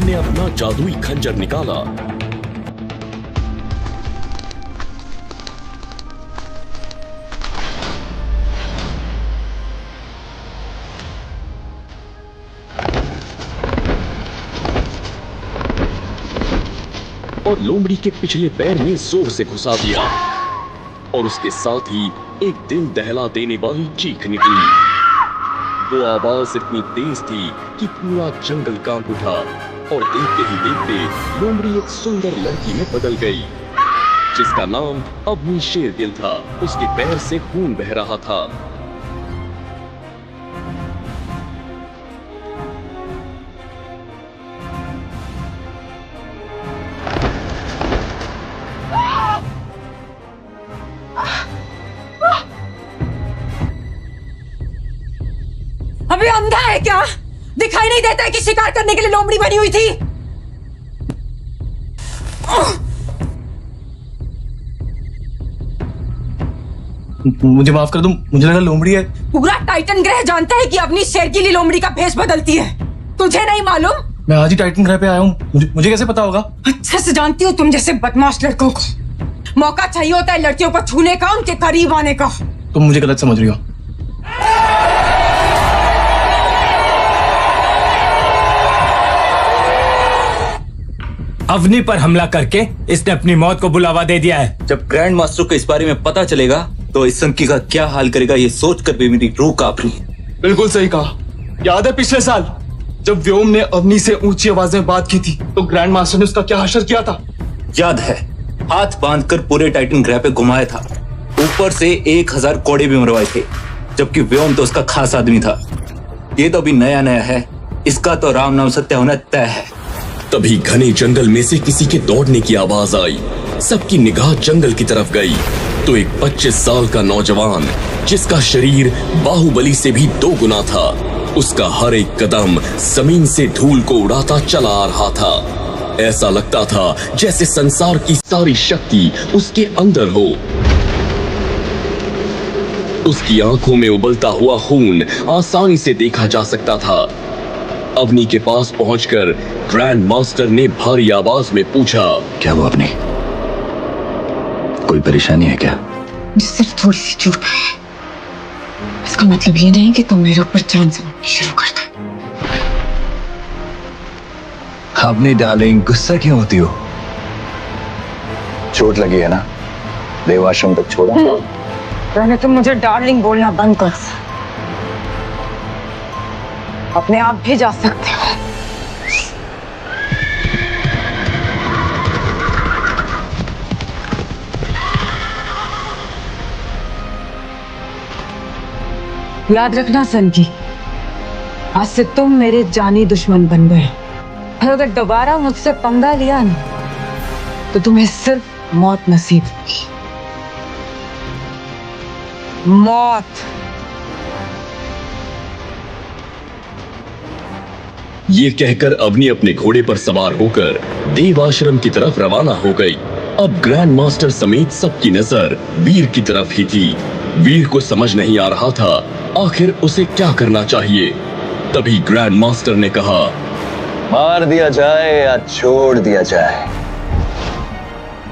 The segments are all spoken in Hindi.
ने अपना जादुई खंजर निकाला। और लोमड़ी के पिछले पैर में जोर से घुसा दिया और उसके साथ ही एक दिल दहला देने वाली चीख निकली। वो आवाज इतनी तेज थी कि पूरा जंगल कांप उठा और देखते ही देखते लोमड़ी एक सुंदर लड़की में बदल गई, जिसका नाम अवनी शेरगिल था। उसके पैर से खून बह रहा था। अभी अंधा है क्या? दिखाई नहीं देता है कि शिकार करने के लिए लोमड़ी बनी हुई थी? मुझे माफ कर दो, मुझे लगा लोमड़ी है। पूरा टाइटन ग्रह जानता है कि अपनी शेरगिली लोमड़ी का भेष बदलती है। तुझे नहीं मालूम? मैं आज ही टाइटन ग्रह पे आया हूँ, मुझे कैसे पता होगा? अच्छे से जानती हूँ तुम जैसे बदमाश लड़कों को मौका चाहिए होता है लड़कियों को छूने का, उनके करीब आने का। तुम मुझे गलत समझ रही हो। अवनी पर हमला करके इसने अपनी मौत को बुलावा दे दिया है। जब ग्रैंड मास्टर को इस बारे में पता चलेगा तो इस संकी का क्या हाल करेगा, ये सोचकर भी मेरी रूह कांप रही है। बिल्कुल सही कहा। याद है पिछले साल जब व्योम ने अवनी से ऊंची आवाज में बात की थी तो ग्रैंड मास्टर ने उसका क्या हशर किया था? याद है, हाथ बांधकर पूरे टाइटन ग्रह पे घुमाया था। ऊपर से 1000 कोड़े भी मरवाए थे, जबकि व्योम तो उसका खास आदमी था। ये तो अभी नया नया है, इसका तो राम नाम सत्य होना तय है। तभी घने जंगल में से किसी के दौड़ने की आवाज आई। सबकी निगाह जंगल की तरफ गई तो एक 25 साल का नौजवान, जिसका शरीर बाहुबली से भी 2 गुना था, उसका हर एक कदम जमीन से धूल को उड़ाता चला आ रहा था। ऐसा लगता था जैसे संसार की सारी शक्ति उसके अंदर हो। उसकी आंखों में उबलता हुआ खून आसानी से देखा जा सकता था। अवनी के पास पहुंचकर ग्रैंड मास्टर ने भारी आवाज में पूछा, क्या वो अवनी? कोई परेशानी है क्या? मुझे सिर्फ थोड़ी सी चोट है। इसका मतलब ये नहीं कि तुम मेरे ऊपर जान से शुरू कर दो। अवनी डार्लिंग, गुस्सा क्यों होती हो? चोट लगी है ना? देवाश्रम तक छोड़ा। पहले तुम मुझे डार्लिंग बोलना बंद कर। अपने आप भी जा सकते हो। याद रखना संकी, आज से तुम मेरे जानी दुश्मन बन गए। और अगर दोबारा मुझसे पंगा लिया ना तो तुम्हें सिर्फ मौत नसीब होगी। मौत। ये कहकर अवनी अपने घोड़े पर सवार होकर देवाश्रम की तरफ रवाना हो गई। अब ग्रैंड मास्टर समेत सबकी नजर वीर की तरफ ही थी। वीर को समझ नहीं आ रहा था आखिर उसे क्या करना चाहिए। तभी ग्रैंड मास्टर ने कहा, मार दिया जाए या छोड़ दिया जाए?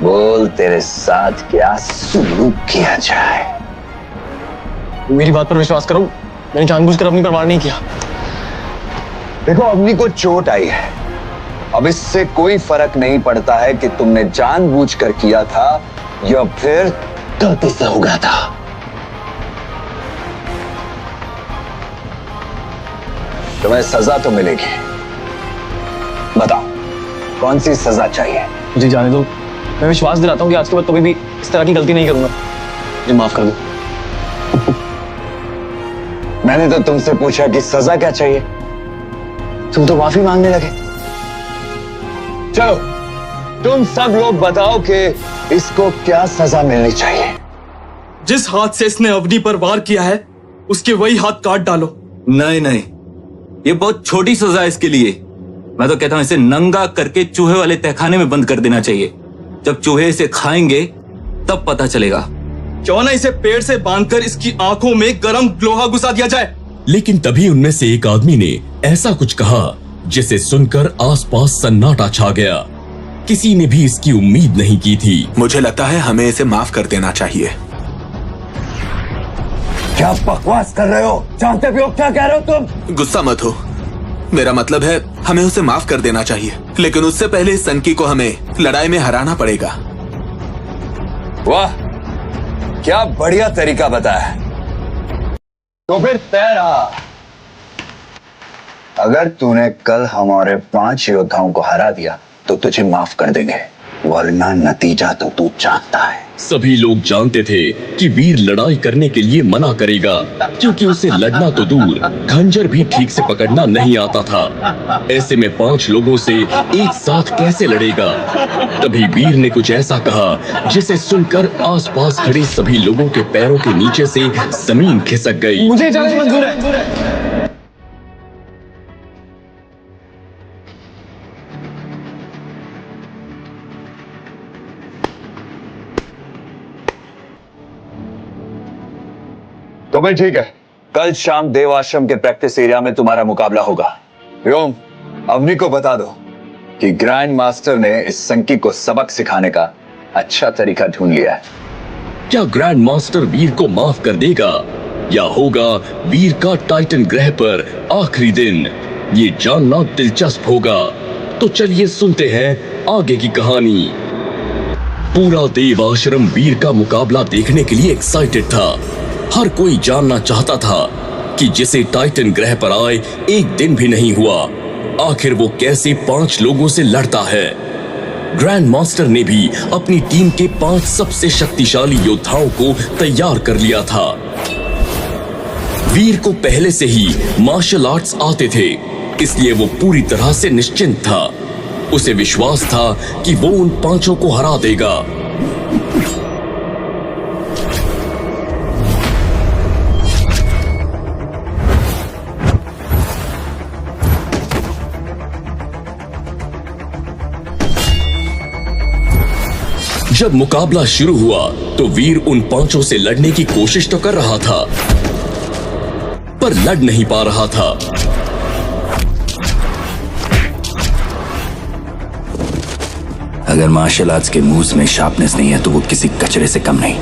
बोल, तेरे साथ क्या सुलूक किया जाए? मेरी बात पर विश्वास करो, मैंने जानबूझकर अपनी परवाह नहीं किया। देखो, अवनी को चोट आई है। अब इससे कोई फर्क नहीं पड़ता है कि तुमने जानबूझकर किया था या फिर गलती से हो गया था। तुम्हें सजा तो मिलेगी। बताओ, कौन सी सजा चाहिए? मुझे जाने दो। मैं विश्वास दिलाता हूँ कि आज के बाद कभी भी इस तरह की गलती नहीं करूंगा। मुझे माफ कर दो। मैंने तो तुमसे पूछा कि सजा क्या चाहिए, तुम तो माफी मांगने लगे। चलो, तुम सब लोग बताओ कि इसको क्या सजा मिलनी चाहिए। जिस हाथ से इसने अवनी पर वार किया है उसके वही हाथ काट डालो। नहीं नहीं, ये बहुत छोटी सजा है इसके लिए। मैं तो कहता हूं इसे नंगा करके चूहे वाले तहखाने में बंद कर देना चाहिए। जब चूहे इसे खाएंगे तब पता चलेगा। क्यों ना इसे पेड़ से बांधकर इसकी आंखों में गरम लोहा घुसा दिया जाए। लेकिन तभी उनमें से एक आदमी ने ऐसा कुछ कहा जिसे सुनकर आसपास सन्नाटा छा गया। किसी ने भी इसकी उम्मीद नहीं की थी। मुझे लगता है हमें इसे माफ कर देना चाहिए। क्या बकवास कर रहे हो? जानते भी हो क्या कह रहे हो तुम? गुस्सा मत हो, मेरा मतलब है हमें उसे माफ कर देना चाहिए, लेकिन उससे पहले सनकी को हमें लड़ाई में हराना पड़ेगा। वाह, क्या बढ़िया तरीका बताया। तो फिर तय रहा, अगर तूने कल हमारे 5 योद्धाओं को हरा दिया तो तुझे माफ कर देंगे, वरना नतीजा तो तू जानता है। सभी लोग जानते थे कि वीर लड़ाई करने के लिए मना करेगा, क्योंकि उसे लड़ना तो दूर, खंजर भी ठीक से पकड़ना नहीं आता था। ऐसे में 5 लोगों से एक साथ कैसे लड़ेगा? तभी वीर ने कुछ ऐसा कहा जिसे सुनकर आसपास खड़े सभी लोगों के पैरों के नीचे से जमीन खिसक गई। मुझे इजाजत मंजूर है। तो भाई ठीक है, कल शाम देव आश्रम के प्रैक्टिस एरिया में तुम्हारा मुकाबला होगा। व्योम, अवनी को बता दो कि ग्रैंड मास्टर ने इस संकी को सबक सिखाने का अच्छा तरीका ढूंढ लिया है। क्या ग्रैंड मास्टर वीर को माफ कर देगा, या होगा वीर का टाइटन ग्रह पर आखिरी दिन? ये जानना दिलचस्प होगा। तो चलिए सुनते हैं आगे की कहानी। पूरा देव आश्रम वीर का मुकाबला देखने के लिए एक्साइटेड था। हर कोई जानना चाहता था कि जिसे टाइटन ग्रह पर आए 1 दिन भी नहीं हुआ, आखिर वो कैसे 5 लोगों से लड़ता है। ग्रैंड मास्टर ने भी अपनी टीम के 5 सबसे शक्तिशाली योद्धाओं को तैयार कर लिया था। वीर को पहले से ही मार्शल आर्ट्स आते थे, इसलिए वो पूरी तरह से निश्चिंत था। उसे विश्वास था कि वो उन 5 को हरा देगा। जब मुकाबला शुरू हुआ तो वीर उन 5 से लड़ने की कोशिश तो कर रहा था, पर लड़ नहीं पा रहा था। अगर मार्शल आर्ट्स के मूव्स में शार्पनेस नहीं है तो वो किसी कचरे से कम नहीं।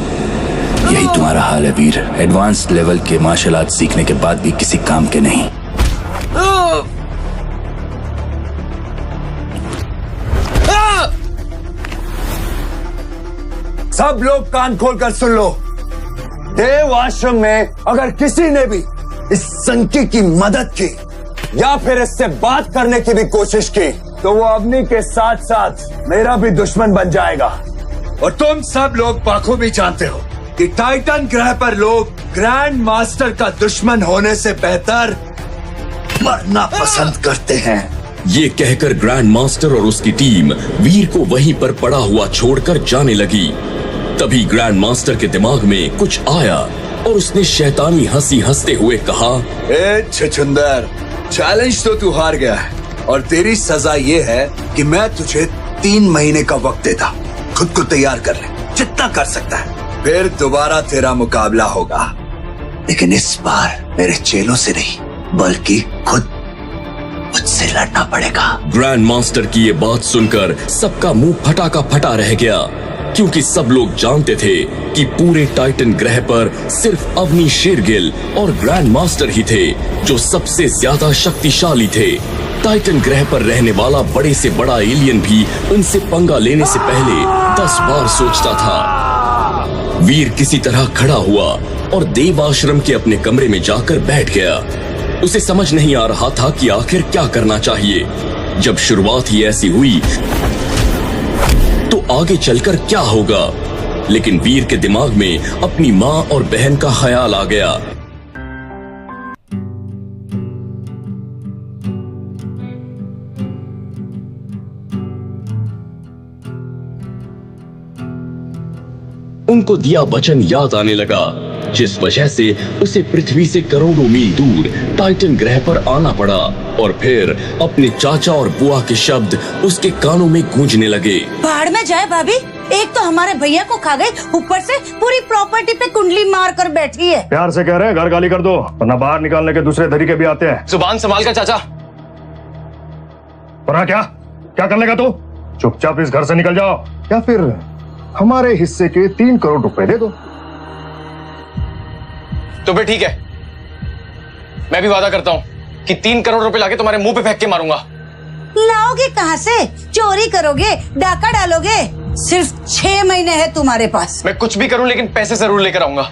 यही तुम्हारा हाल है वीर, एडवांस्ड लेवल के मार्शल आर्ट्स सीखने के बाद भी किसी काम के नहीं। सब लोग कान खोलकर सुन लो, देव आश्रम में अगर किसी ने भी इस संकी की मदद की या फिर इससे बात करने की भी कोशिश की तो वो अवनी के साथ साथ मेरा भी दुश्मन बन जाएगा। और तुम सब लोग बाखूबी जानते हो कि टाइटन ग्रह पर लोग ग्रैंड मास्टर का दुश्मन होने से बेहतर मरना पसंद करते हैं। ये कहकर ग्रैंड मास्टर और उसकी टीम वीर को वहीं पर पड़ा हुआ छोड़कर जाने लगी। तभी ग्रैंड मास्टर के दिमाग में कुछ आया और उसने शैतानी हंसी हंसते हुए कहा, ए छछुंदर, चैलेंज तो तू हार गया है और तेरी सजा ये है कि मैं तुझे 3 महीने का वक्त देता। खुद को तैयार कर ले, जितना कर सकता है, फिर दोबारा तेरा मुकाबला होगा। लेकिन इस बार मेरे चेलों से नहीं बल्कि खुद मुझसे लड़ना पड़ेगा। ग्रैंड मास्टर की ये बात सुनकर सबका मुंह फटा का फटा रह गया, क्योंकि सब लोग जानते थे कि पूरे टाइटन ग्रह पर सिर्फ अवनी शेरगिल और ग्रैंड मास्टर ही थे जो सबसे ज्यादा शक्तिशाली थे। टाइटन ग्रह पर रहने वाला बड़े से बड़ा एलियन भी उनसे पंगा लेने से पहले 10 बार सोचता था। वीर किसी तरह खड़ा हुआ और देव आश्रम के अपने कमरे में जाकर बैठ गया। उसे समझ नहीं आ रहा था कि आखिर क्या करना चाहिए। जब शुरुआत ही ऐसी हुई तो आगे चलकर क्या होगा? लेकिन वीर के दिमाग में अपनी माँ और बहन का ख्याल आ गया। उनको दिया वचन याद आने लगा, जिस वजह से उसे पृथ्वी से करोड़ों मील दूर टाइटन ग्रह पर आना पड़ा। और फिर अपने चाचा और बुआ के शब्द उसके कानों में गूंजने लगे। पहाड़ में जाए भाभी, एक तो हमारे भैया को खा गई, ऊपर से पूरी प्रॉपर्टी पे कुंडली मार कर बैठी है। प्यार से कह रहे हैं घर गाली कर दो, वरना बाहर निकालने के दूसरे तरीके भी आते हैं। जुबान संभाल कर चाचा। वरना क्या क्या कर लेगा तू? चुपचाप इस घर से निकल जाओ या फिर हमारे हिस्से के 3 करोड़ रुपए दे दो। तो फिर ठीक है, मैं भी वादा करता हूं कि 3 करोड़ रुपए लाके तुम्हारे मुंह पे फेंक के मारूंगा। लाओगे कहाँ से? चोरी करोगे, डाका डालोगे? सिर्फ 6 महीने है तुम्हारे पास। मैं कुछ भी करूं लेकिन पैसे जरूर लेकर आऊंगा।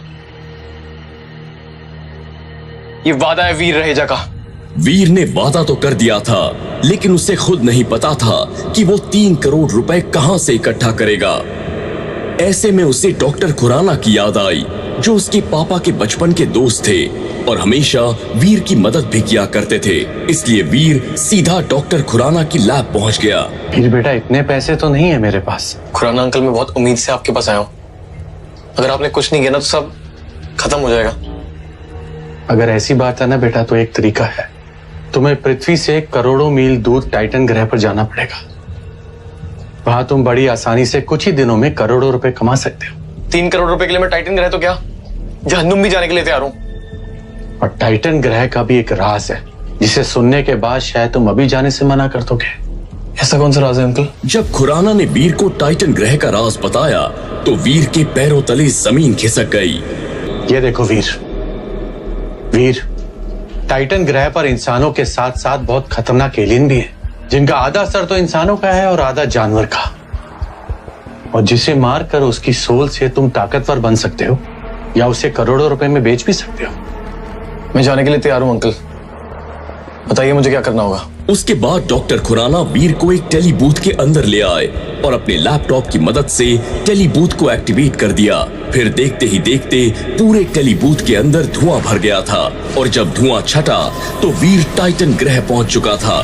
ये वादा है वीर रहेजा का। वीर ने वादा तो कर दिया था, लेकिन उसे खुद नहीं पता था कि वो 3 करोड़ रुपए कहां से इकट्ठा करेगा। ऐसे में उसे डॉक्टर खुराना की याद आई, जो उसके पापा के बचपन के दोस्त थे और हमेशा वीर की मदद भी किया करते थे। इसलिए वीर सीधा डॉक्टर खुराना की लैब पहुंच गया। फिर बेटा इतने पैसे तो नहीं है मेरे पास। खुराना अंकल, मैं बहुत उम्मीद से आपके पास आया हूं। अगर आपने कुछ नहीं किया ना तो सब खत्म हो जाएगा। अगर ऐसी बात है ना बेटा, तो एक तरीका है। तुम्हें पृथ्वी से करोड़ों मील दूर टाइटन ग्रह पर जाना पड़ेगा। वहां तुम बड़ी आसानी से कुछ ही दिनों में करोड़ों रुपए कमा सकते हो। 3 करोड़ रुपए के लिए मैं टाइटन ग्रह तो क्या, जहन्नुम भी जाने के लिए तैयार हूं। और टाइटन ग्रह का भी एक राज है, जिसे सुनने के बाद शायद तुम अभी जाने से मना कर दोगे। ऐसा कौन सा राज है अंकल? जब खुराना ने वीर को टाइटन ग्रह का राज बताया तो वीर के पैरों तले जमीन खिसक गई। ये देखो वीर, टाइटन ग्रह पर इंसानों के साथ साथ बहुत खतरनाक एलियन भी है, जिनका आधा सर तो इंसानों का है और आधा जानवर का, और जिसे मारकर उसकी सोल से तुम ताकतवर बन सकते हो या उसे करोड़ों रुपए में बेच भी सकते हो। मैं जाने के लिए तैयार हूं अंकल, बताइए मुझे क्या करना होगा। उसके बाद डॉक्टर खुराना वीर को एक टेली बूथ के अंदर ले आए और अपने लैपटॉप की मदद से टेली बूथ को एक्टिवेट कर दिया। फिर देखते ही देखते पूरे टेली बूथ के अंदर धुआं भर गया था और जब धुआं छटा तो वीर टाइटन ग्रह पहुंच चुका था।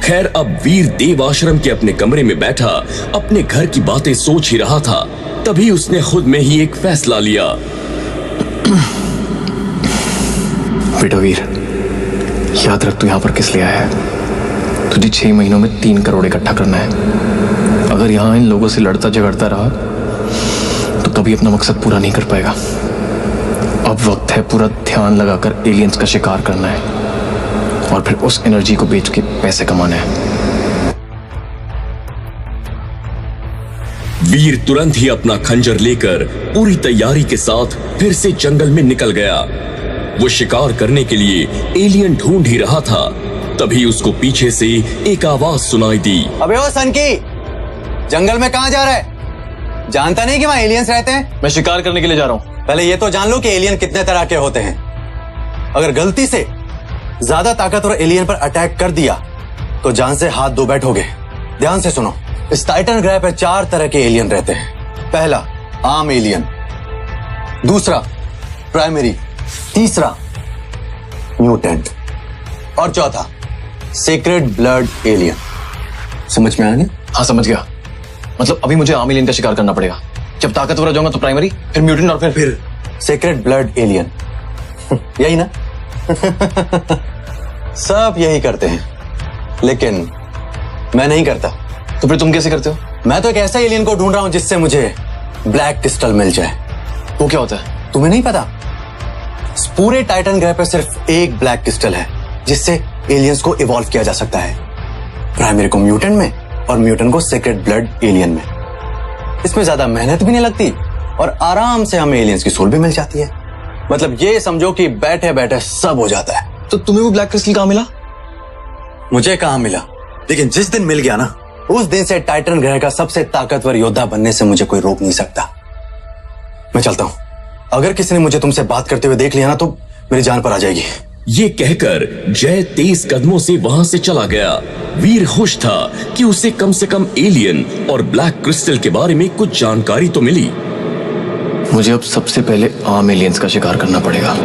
खैर, अब वीर देव आश्रम के अपने कमरे में बैठा अपने घर की बातें सोच ही रहा था, तभी उसने खुद में ही एक फैसला लिया। बेटा वीर, याद रख तू यहाँ पर किस लिए आया है। तुझे 6 महीनों में 3 करोड़ इकट्ठा करना है। अगर यहाँ इन लोगों से लड़ता झगड़ता रहा तो कभी अपना मकसद पूरा नहीं कर पाएगा। अब वक्त है पूरा ध्यान लगाकर एलियंस का शिकार करना है और फिर उस एनर्जी को बेच के पैसे कमाना है। वीर तुरंत ही अपना खंजर लेकर पूरी तैयारी के साथ फिर से जंगल में निकल गया। वो शिकार करने के लिए एलियन ढूंढ ही रहा था, तभी उसको पीछे से एक आवाज सुनाई दी। अबे ओ सनकी, जंगल में कहां जा रहा है? जानता नहीं कि वहां एलियंस रहते हैं? मैं शिकार करने के लिए जा रहा हूं। पहले ये तो जान लो कि एलियन कितने तरह के होते हैं। अगर गलती से ज्यादा ताकतवर एलियन पर अटैक कर दिया तो जान से हाथ धो बैठोगे। ध्यान से सुनो, इस टाइटन ग्रह पर 4 तरह के एलियन रहते हैं। पहला आम एलियन, दूसरा प्राइमरी, तीसरा म्यूटेंट और चौथा सीक्रेट ब्लड एलियन। समझ में आ गया? हाँ समझ गया। मतलब अभी मुझे आम एलियन का शिकार करना पड़ेगा। जब ताकतवर हो जाऊंगा तो प्राइमरी, फिर म्यूटेंट और फिर सीक्रेट ब्लड एलियन। यही ना? सब यही करते हैं, लेकिन मैं नहीं करता। तो फिर तुम कैसे करते हो? मैं तो एक ऐसा एलियन को ढूंढ रहा हूं जिससे मुझे ब्लैक क्रिस्टल मिल जाए। वो क्या होता है? तुम्हें नहीं पता? इस पूरे टाइटन ग्रह पर सिर्फ एक ब्लैक क्रिस्टल है जिससे एलियंस को इवॉल्व किया जा सकता है। प्राइमरी को म्यूटेंट में और म्यूटेंट को सीक्रेट ब्लड एलियन में। इसमें ज्यादा मेहनत भी नहीं लगती और आराम से हमें एलियंस की सोल भी मिल जाती है। मतलब ये समझो कि बैठे बैठे सब हो जाता है। तो तुम्हें वो ब्लैक क्रिस्टल कहां मिला? मुझे कहां मिला, लेकिन जिस दिन मिल गया ना, उस दिन से टाइटन ग्रह का सबसे ताकतवर योद्धा बनने से मुझे कोई रोक नहीं सकता। मैं चलता हूं। अगर किसी ने मुझे तुमसे बात करते हुए देख लिया ना तो मेरी जान पर आ जाएगी। ये कहकर जय तेज कदमों से वहां से चला गया। वीर खुश था कि उसे कम से कम एलियन और ब्लैक क्रिस्टल के बारे में कुछ जानकारी तो मिली। मुझे अब सबसे पहले आम एलियंस का शिकार करना पड़ेगा।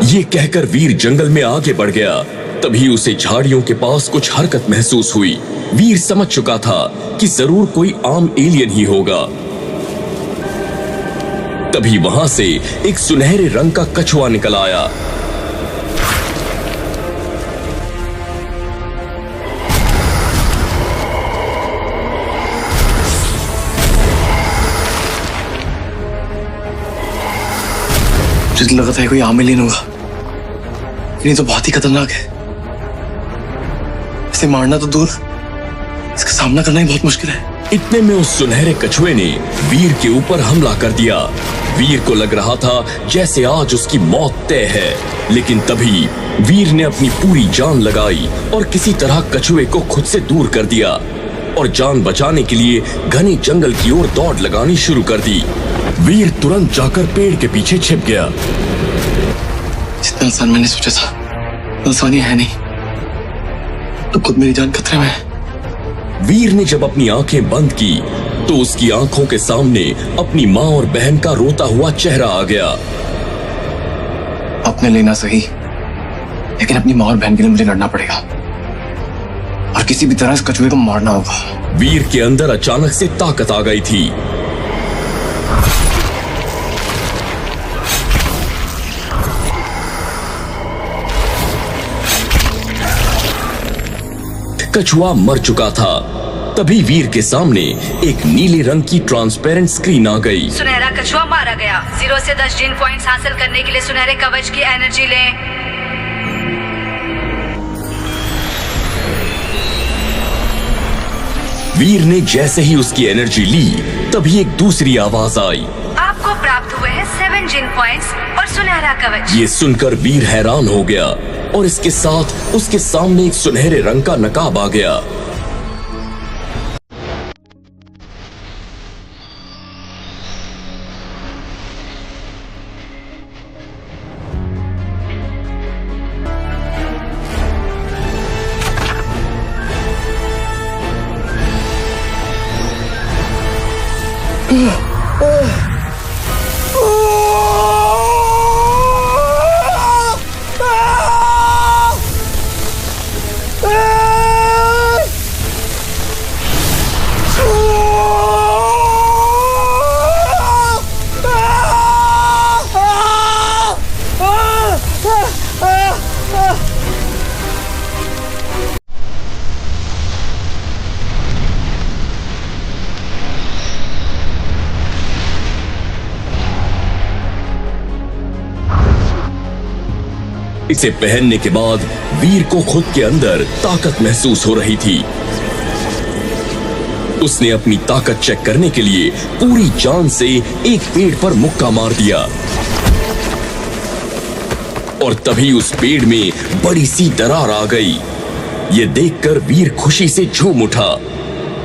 ये कहकर वीर जंगल में आगे बढ़ गया। तभी उसे झाड़ियों के पास कुछ हरकत महसूस हुई। वीर समझ चुका था कि जरूर कोई आम एलियन ही होगा। तभी वहां से एक सुनहरे रंग का कछुआ निकल आया। मुझे लगा था कोई आम एलियन होगा, नहीं तो बहुत ही खतरनाक है। इसे मारना तो दूर, इसका सामना करना ही बहुत मुश्किल है। इतने में उस सुनहरे कछुए ने वीर के ऊपर हमला कर दिया। वीर को लग रहा था जैसे आज उसकी मौत तय है, लेकिन तभी वीर ने अपनी पूरी जान लगाई और किसी तरह कछुए को खुद से दूर कर दिया और जान बचाने के लिए घने जंगल की ओर दौड़ लगानी शुरू कर दी। वीर तुरंत जाकर पेड़ के पीछे छिप गया। जितना आसान मैंने सोचा था आसानी है नहीं, तो खुद मेरी जान खतरे में है। वीर ने जब अपनी आंखें बंद की तो उसकी आंखों के सामने अपनी माँ और बहन का रोता हुआ चेहरा आ गया। अपने लेना सही, लेकिन अपनी माँ और बहन के लिए मुझे लड़ना पड़ेगा और किसी भी तरह इस कछुए को मारना होगा। वीर के अंदर अचानक से ताकत आ गई थी। कछुआ मर चुका था। तभी वीर के सामने एक नीले रंग की ट्रांसपेरेंट स्क्रीन आ गई। सुनहरा कछुआ मारा गया। 0 से 10 जीन पॉइंट्स हासिल करने के लिए सुनहरे कवच की एनर्जी लें। वीर ने जैसे ही उसकी एनर्जी ली, तभी एक दूसरी आवाज आई। आपको प्राप्त हुए हैं 7 जीन पॉइंट्स और सुनहरा कवच। ये सुनकर वीर हैरान हो गया और इसके साथ उसके सामने एक सुनहरे रंग का नकाब आ गया। इसे पहनने के बाद वीर को खुद के अंदर ताकत महसूस हो रही थी। उसने अपनी ताकत चेक करने के लिए पूरी जान से एक पेड़ पर मुक्का मार दिया और तभी उस पेड़ में बड़ी सी दरार आ गई। ये देखकर वीर खुशी से झूम उठा।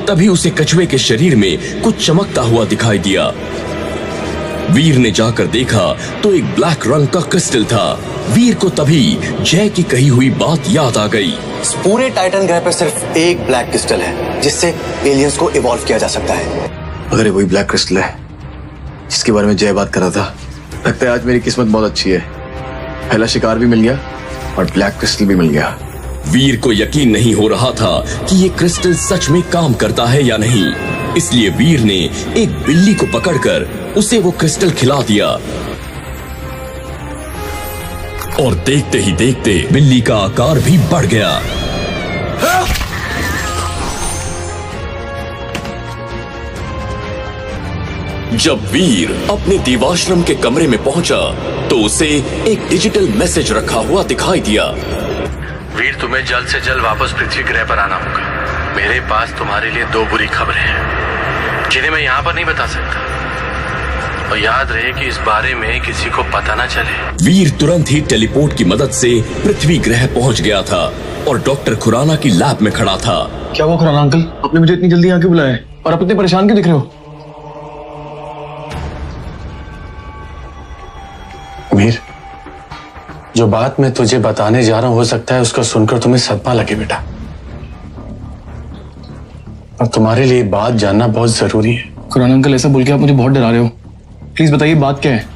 तभी उसे कछुए के शरीर में कुछ चमकता हुआ दिखाई दिया। वीर ने जाकर देखा तो एक ब्लैक रंग का क्रिस्टल था। वीर को तभी जय की कही हुई बात याद आ गई। इस पूरे टाइटन ग्रह पर सिर्फ एक ब्लैक क्रिस्टल है जिससे एलियंस को इवॉल्व किया जा सकता है। अगर ये वही ब्लैक क्रिस्टल है जिसके बारे में जय बात कर रहा था, लगता है आज मेरी किस्मत बहुत अच्छी है। पहला शिकार भी मिल गया और ब्लैक क्रिस्टल भी मिल गया। वीर को यकीन नहीं हो रहा था कि ये क्रिस्टल सच में काम करता है या नहीं, इसलिए वीर ने एक बिल्ली को पकड़कर उसे वो क्रिस्टल खिला दिया और देखते ही देखते बिल्ली का आकार भी बढ़ गया। जब वीर अपने देवाश्रम के कमरे में पहुंचा तो उसे एक डिजिटल मैसेज रखा हुआ दिखाई दिया। वीर, तुम्हें जल्द से जल्द वापस पृथ्वी ग्रह पर आना होगा। मेरे पास तुम्हारे लिए 2 बुरी खबरें हैं जिन्हें मैं यहाँ पर नहीं बता सकता, और याद रहे कि इस बारे में किसी को पता ना चले। वीर तुरंत ही टेलीपोर्ट की मदद से पृथ्वी ग्रह पहुंच गया था और डॉक्टर खुराना की लैब में खड़ा था। क्या हुआ खुराना अंकल, आपने मुझे इतनी जल्दी यहाँ क्यों बुलाया और आप इतने परेशान क्यों दिख रहे हो? वीर, जो बात मैं तुझे बताने जा रहा हूं हो सकता है उसका सुनकर तुम्हें सदमा लगे बेटा, और तुम्हारे लिए बात जानना बहुत जरूरी है। खुराना अंकल, ऐसा बोल के आप मुझे बहुत डरा रहे हो। प्लीज बताइए बात क्या है।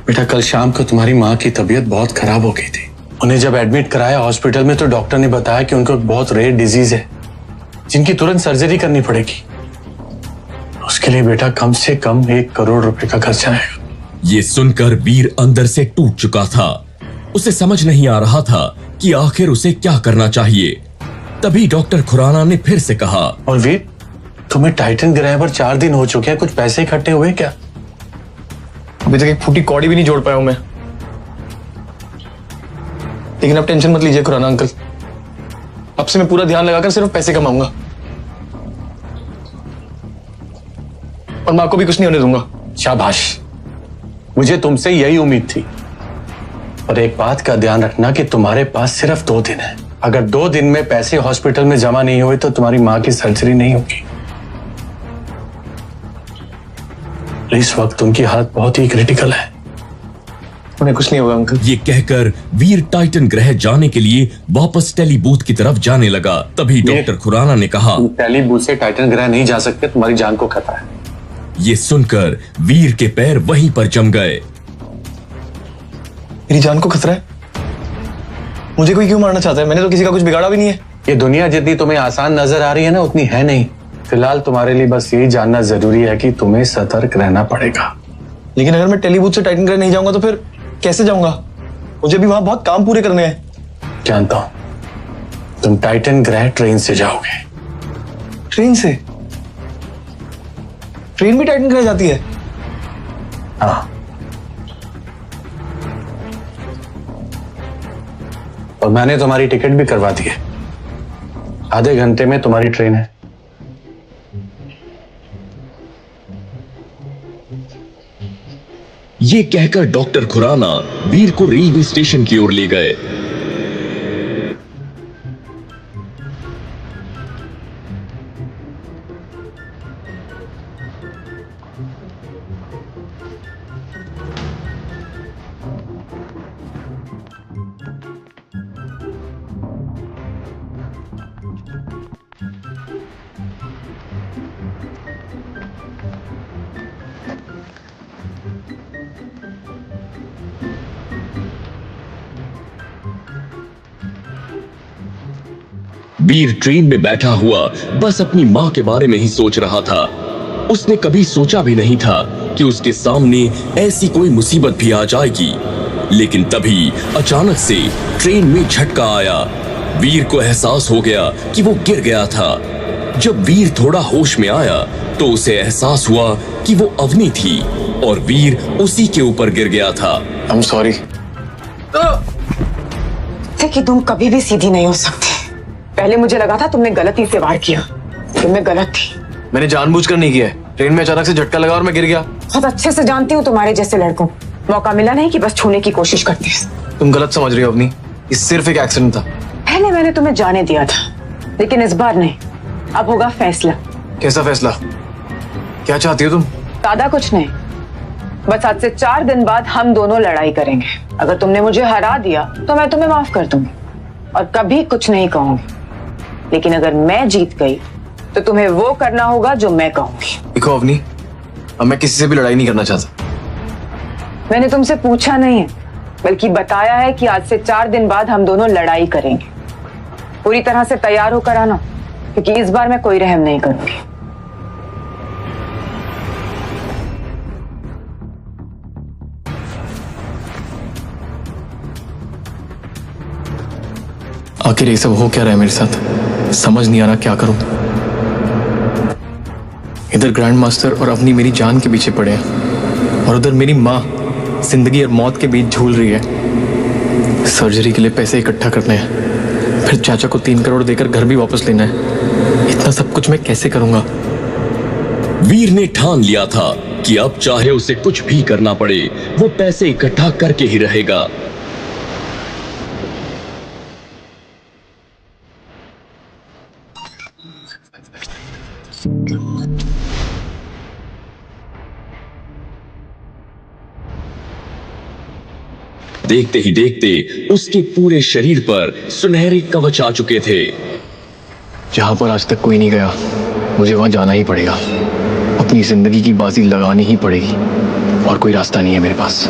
बेटा, कल शाम को तुम्हारी माँ की तबीयत बहुत खराब हो गई थी। उन्हें जब एडमिट कराया हॉस्पिटल में तो डॉक्टर ने बताया कि उनको एक बहुत रेयर डिजीज है जिनकी तुरंत सर्जरी करनी पड़ेगी। उसके लिए बेटा कम से कम 1 करोड़ रुपए का खर्चा आएगा। ये सुनकर वीर अंदर से टूट चुका था। उसे समझ नहीं आ रहा था कि आखिर उसे क्या करना चाहिए। तभी डॉक्टर खुराना ने फिर से कहा, और वीर, तुम्हें टाइटन ग्रह पर 4 दिन हो चुके हैं, कुछ पैसे इकट्ठे हुए क्या? अभी तक एक फूटी कौड़ी भी नहीं जोड़ पाया हूं मैं। लेकिन अब टेंशन मत लीजिए खुराना अंकल, अब से मैं पूरा ध्यान लगाकर सिर्फ पैसे कमाऊंगा और माँ को भी कुछ नहीं होने दूंगा। शाबाश, मुझे तुमसे यही उम्मीद थी। और एक बात का ध्यान रखना कि तुम्हारे पास सिर्फ 2 दिन है। अगर 2 दिन में पैसे हॉस्पिटल में जमा नहीं हुए तो तुम्हारी माँ की सर्जरी नहीं होगी। इस वक्त उनकी हालत बहुत ही क्रिटिकल है। उन्हें कुछ नहीं होगा अंकल। ये कहकर वीर टाइटन ग्रह जाने के लिए वापस टेली बूथ की तरफ जाने लगा। तभी डॉक्टर खुराना ने कहा, टेली बूथ से टाइटन ग्रह नहीं जा सकते, तुम्हारी जान को खतरा है। ये सुनकर वीर के पैर वहीं पर जम गए। मेरी जान को खतरा है? मुझे कोई क्यों मारना चाहता है? मैंने तो किसी का कुछ बिगाड़ा भी नहीं है। ये दुनिया जितनी तुम्हें आसान नजर आ रही है ना, उतनी है नहीं। फिलहाल तुम्हारे लिए बस यही जानना जरूरी है कि तुम्हें सतर्क रहना पड़ेगा। लेकिन अगर मैं टेली बूथ से टाइटन ग्रह नहीं जाऊंगा तो फिर कैसे जाऊंगा? मुझे भी वहां बहुत काम पूरे करने हैं। जानता हूं, तुम टाइटन ग्रह ट्रेन से जाओगे। ट्रेन से? ट्रेन भी टाइटन ग्रह जाती है? हाँ, और मैंने तुम्हारी टिकट भी करवा दी है। आधे घंटे में तुम्हारी ट्रेन है। ये कहकर डॉक्टर खुराना वीर को रेलवे स्टेशन की ओर ले गए। वीर ट्रेन में बैठा हुआ बस अपनी मां के बारे में ही सोच रहा था। उसने कभी सोचा भी नहीं था कि उसके सामने ऐसी कोई मुसीबत भी आ जाएगी। लेकिन तभी अचानक से ट्रेन में झटका आया। वीर को एहसास हो गया कि वो गिर गया था। जब वीर थोड़ा होश में आया तो उसे एहसास हुआ कि वो अवनी थी और वीर उसी के ऊपर गिर गया था। I'm sorry। कि तुम कभी भी सीधी नहीं हो सकती। पहले मुझे लगा था तुमने गलती से वार किया, लेकिन मैं गलत थी। मैंने जानबूझकर नहीं किया है। ट्रेन में अचानक से झटका लगा और मैं गिर गया। बहुत अच्छे से जानती हूँ तुम्हारे जैसे लड़कों मौका मिला नहीं कि बस छूने की कोशिश करते हैं। तुम गलत समझ रही हो अवनी, ये सिर्फ एक एक्सीडेंट था। पहले मैंने तुम्हें जाने दिया था, लेकिन इस बार नहीं। अब होगा फैसला। कैसा फैसला? क्या चाहती हो तुम? ज्यादा कुछ नहीं, बस आज से 4 दिन बाद हम दोनों लड़ाई करेंगे। अगर तुमने मुझे हरा दिया तो मैं तुम्हें माफ कर दूंगी और कभी कुछ नहीं कहूंगी। लेकिन अगर मैं जीत गई तो तुम्हें वो करना होगा जो मैं कहूंगी। देखो अवनी, अब मैं किसी से भी लड़ाई नहीं करना चाहता। मैंने तुमसे पूछा नहीं है, बल्कि बताया है कि आज से 4 दिन बाद हम दोनों लड़ाई करेंगे। पूरी तरह से तैयार होकर आना, क्योंकि इस बार मैं कोई रहम नहीं करूंगी। आखिर ये सब हो क्या रहा है मेरे साथ? समझ नहीं आ रहा क्या करूं। इधर ग्रैंड मास्टर और अपनी मेरी जान के पीछे पड़े हैं और उधर मेरी माँ जिंदगी और मौत के बीच झूल रही है। सर्जरी के लिए पैसे इकट्ठा करने हैं, फिर चाचा को 3 करोड़ देकर घर भी वापस लेना है। इतना सब कुछ मैं कैसे करूंगा? वीर ने ठान लिया था कि अब चाहे उसे कुछ भी करना पड़े, वो पैसे इकट्ठा करके ही रहेगा। देखते ही देखते उसके पूरे शरीर पर सुनहरे कवच आ चुके थे। जहां पर आज तक कोई नहीं गया, मुझे वहां जाना ही पड़ेगा। अपनी जिंदगी की बाजी लगानी ही पड़ेगी और कोई रास्ता नहीं है मेरे पास।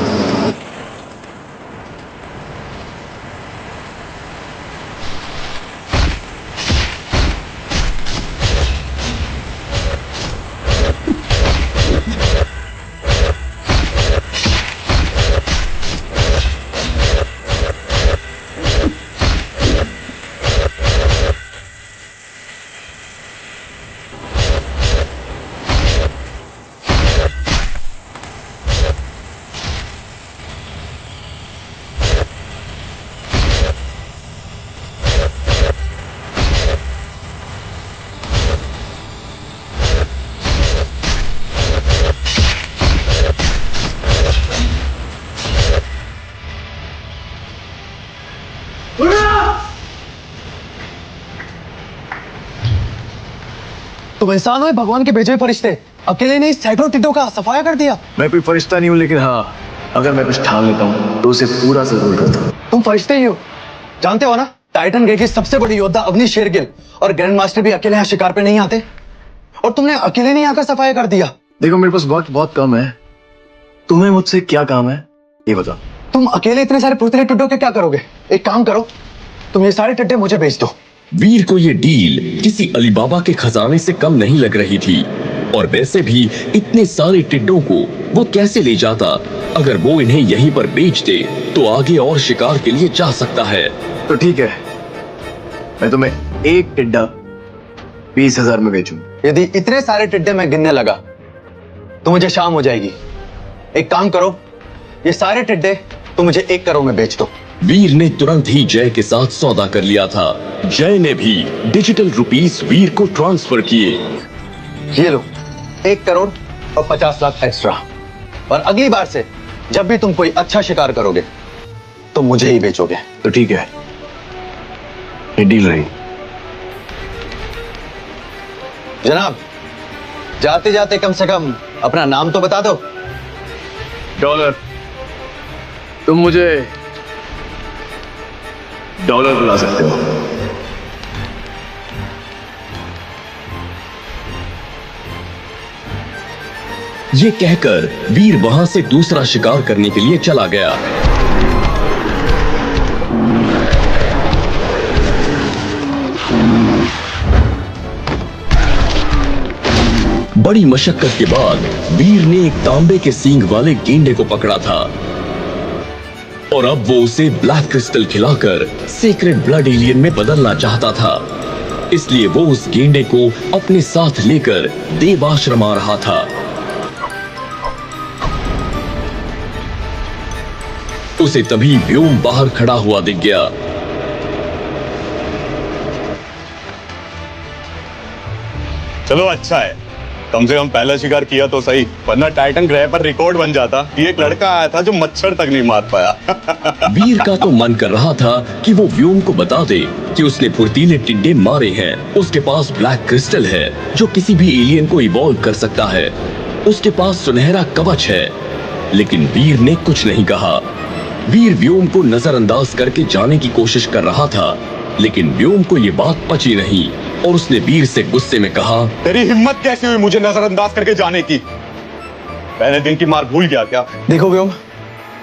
तुम इंसान हो भगवान के भेजे हुए फरिश्ते, अकेले ने सैकड़ों टिड्डों का सफाया कर दिया। मैं कोई फरिश्ता नहीं हूँ, लेकिन हाँ, अगर मैं कुछ ठान लेता हूँ तो उसे पूरा जरूर करता हूँ। तुम फरिश्ते ही हो। जानते हो ना, टाइटन ग्रे के सबसे बड़ी योद्धा अवनी शेरगिल और ग्रैंड मास्टर भी अकेले यहाँ शिकार पे नहीं आते, और तुमने अकेले नहीं आकर सफाया कर दिया। देखो मेरे पास वक्त बहुत कम है, तुम्हें मुझसे क्या काम है ये बताओ। तुम अकेले इतने सारे फुर्तीले टिड्डों के क्या करोगे? एक काम करो, तुम ये सारे टिड्डे मुझे बेच दो। वीर को ये डील किसी अलीबाबा के खजाने से कम नहीं लग रही थी, और वैसे भी इतने सारे टिड्डों को वो कैसे ले जाता? अगर वो इन्हें यहीं पर बेच दे तो आगे और शिकार के लिए जा सकता है। तो ठीक है, मैं तुम्हें एक टिड्डा 20,000 में बेचूं। यदि इतने सारे टिड्डे मैं गिनने लगा तो मुझे शाम हो जाएगी। एक काम करो, ये सारे टिड्डे तो मुझे 1 करोड़ में बेच दो। वीर ने तुरंत ही जय के साथ सौदा कर लिया था। जय ने भी डिजिटल रुपीस वीर को ट्रांसफर किए। ये लो 1 करोड़ और 50 लाख एक्स्ट्रा, और अगली बार से जब भी तुम कोई अच्छा शिकार करोगे तो मुझे ही बेचोगे। तो ठीक है, ये डील रही। जनाब, जाते जाते कम से कम अपना नाम तो बता दो। डॉलर। तुम मुझे डॉलर बुला सकते हो। ये कहकर वीर वहां से दूसरा शिकार करने के लिए चला गया। बड़ी मशक्कत के बाद वीर ने एक तांबे के सींग वाले गेंडे को पकड़ा था, और अब वो उसे ब्लैक क्रिस्टल खिलाकर सीक्रेट ब्लड एलियन में बदलना चाहता था। इसलिए वो उस गेंडे को अपने साथ लेकर देवाश्रम आ रहा था। उसे तभी व्योम बाहर खड़ा हुआ दिख गया। चलो अच्छा है, कम से कम पहला शिकार किया तो सही, वरना टाइटन ग्रह पर रिकॉर्ड बन जाता कि एक लड़का आया था जो मच्छर तक नहीं मार पाया। वीर का तो मन कर रहा था कि वो व्योम को बता दे कि उसने फुर्तीले टिड्डे मारे हैं। उसके पास ब्लैक क्रिस्टल है जो किसी भी एलियन को इवॉल्व कर सकता है। उसके पास सुनहरा कवच है, लेकिन वीर ने कुछ नहीं कहा। वीर व्योम को नजरअंदाज करके जाने की कोशिश कर रहा था, लेकिन व्योम को ये बात पची नहीं, और उसने वीर से गुस्से में कहा, तेरी हिम्मत कैसे हुई मुझे नजरअंदाज करके जाने की? पहले दिन की मार भूल गया क्या? देखो व्योम,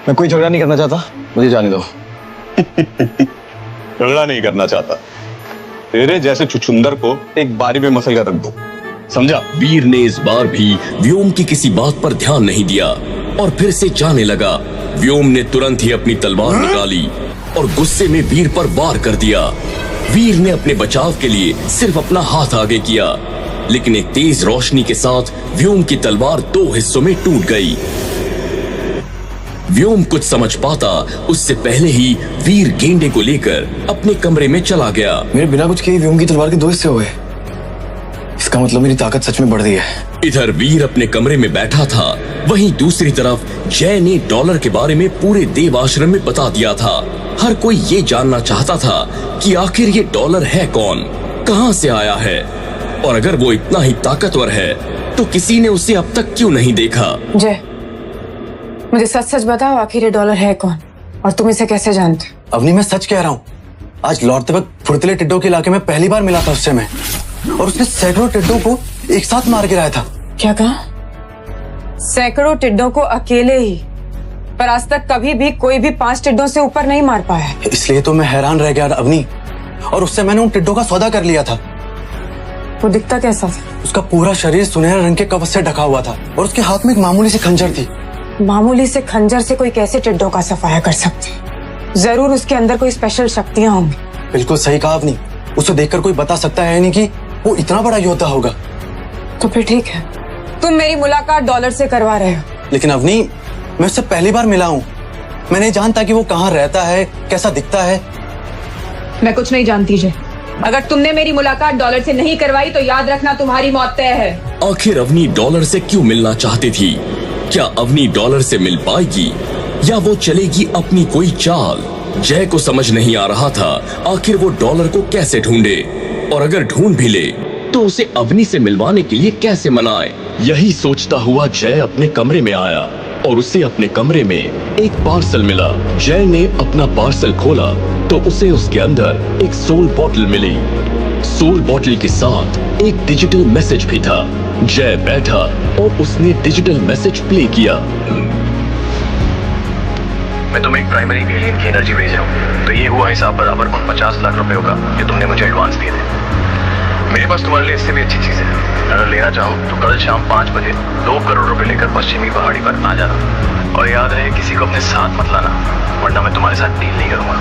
मैं कोई झगड़ा नहीं करना चाहता, मुझे जाने दो। झगड़ा नहीं करना चाहता? तेरे जैसे छुछुंदर को एक बारी में मसल कर रख दो, समझा? वीर ने इस बार भी व्योम की किसी बात पर ध्यान नहीं दिया और फिर से जाने लगा। व्योम ने तुरंत ही अपनी तलवार निकाली और गुस्से में वीर पर वार कर दिया। वीर ने अपने बचाव के लिए सिर्फ अपना हाथ आगे किया, लेकिन एक तेज रोशनी के साथ व्योम की तलवार 2 हिस्सों में टूट गई। व्योम कुछ समझ पाता उससे पहले ही वीर गेंडे को लेकर अपने कमरे में चला गया। मेरे बिना कुछ किए व्योम की तलवार के 2 हिस्से हुए। इसका मतलब मेरी ताकत सच में बढ़ गई है। इधर वीर अपने कमरे में बैठा था, वहीं दूसरी तरफ जय ने डॉलर के बारे में पूरे देव आश्रम में बता दिया था। हर कोई ये जानना चाहता था कि आखिर ये डॉलर है कौन, कहां से आया है, और अगर वो इतना ही ताकतवर है तो किसी ने उसे अब तक क्यों नहीं देखा। जय, मुझे सच सच बताओ, आखिर ये डॉलर है कौन और तुम इसे कैसे जानते? अवनी, मैं सच कह रहा हूँ। आज लौटते वक्त फुर्तीले टिड्डों के इलाके में पहली बार मिला था उससे मैं, और उसने सैकड़ों टिड्डों को एक साथ मार गिराया था। क्या कहा? सैकड़ों टिड्डों को अकेले ही? पर आज तक कभी भी कोई भी 5 टिड्डों से ऊपर नहीं मार पाया। इसलिए तो मैं हैरान रह गया अवनी, और उससे मैंने उन टिड्डों का सौदा कर लिया था। वो दिखता कैसा था? उसका पूरा शरीर सुनहरे रंग के कवच से ढका हुआ था, और उसके हाथ में एक मामूली सी खंजर थी। मामूली से खंजर से कोई कैसे टिड्डों का सफाया कर सकते? जरूर उसके अंदर कोई स्पेशल शक्तियां होंगी। बिल्कुल सही कहा अवनी, उसे देखकर कोई बता सकता है नहीं कि वो इतना बड़ा योद्धा होगा। तो फिर ठीक है, तुम मेरी मुलाकात डॉलर से करवा रहे हो। लेकिन अवनी, मैं उससे पहली बार मिला हूँ, मैं नहीं जानता कि वो कहाँ रहता है, कैसा दिखता है। मैं कुछ नहीं जानती जय। अगर तुमने मेरी मुलाकात डॉलर से नहीं करवाई तो याद रखना तुम्हारी मौत तय है। आखिर अवनी डॉलर से क्यों मिलना चाहती थी? क्या अवनी डॉलर से मिल पाएगी या वो चलेगी अपनी कोई चाल? जय को समझ नहीं आ रहा था आखिर वो डॉलर को कैसे ढूंढे, और अगर ढूंढ भी ले तो उसे अवनी से मिलवाने के लिए कैसे मनाए। यही सोचता हुआ जय अपने कमरे में आया और उसे अपने कमरे में एक पार्सल मिला। जय ने अपना पार्सल खोला तो उसे उसके अंदर एक सोल बॉटल मिली। सोल बॉटल के साथ एक डिजिटल मैसेज भी था। जय बैठा और उसने डिजिटल मैसेज प्ले किया। मैं तुम्हें एक प्राइमरी एलियन की एनर्जी भेज रहा हूँ, तो ये हुआ हिसाब बराबर उन 50 लाख रुपए का जो तुमने मुझे एडवांस दिए थे। मेरे पास तुम्हारे लिए इससे भी अच्छी चीज है, अगर लेना चाहो तो कल शाम 5 बजे 2 करोड़ रुपए लेकर पश्चिमी पहाड़ी पर आ जाना। और याद रहे किसी को अपने साथ मत लाना, वरना मैं तुम्हारे साथ डील नहीं करूंगा।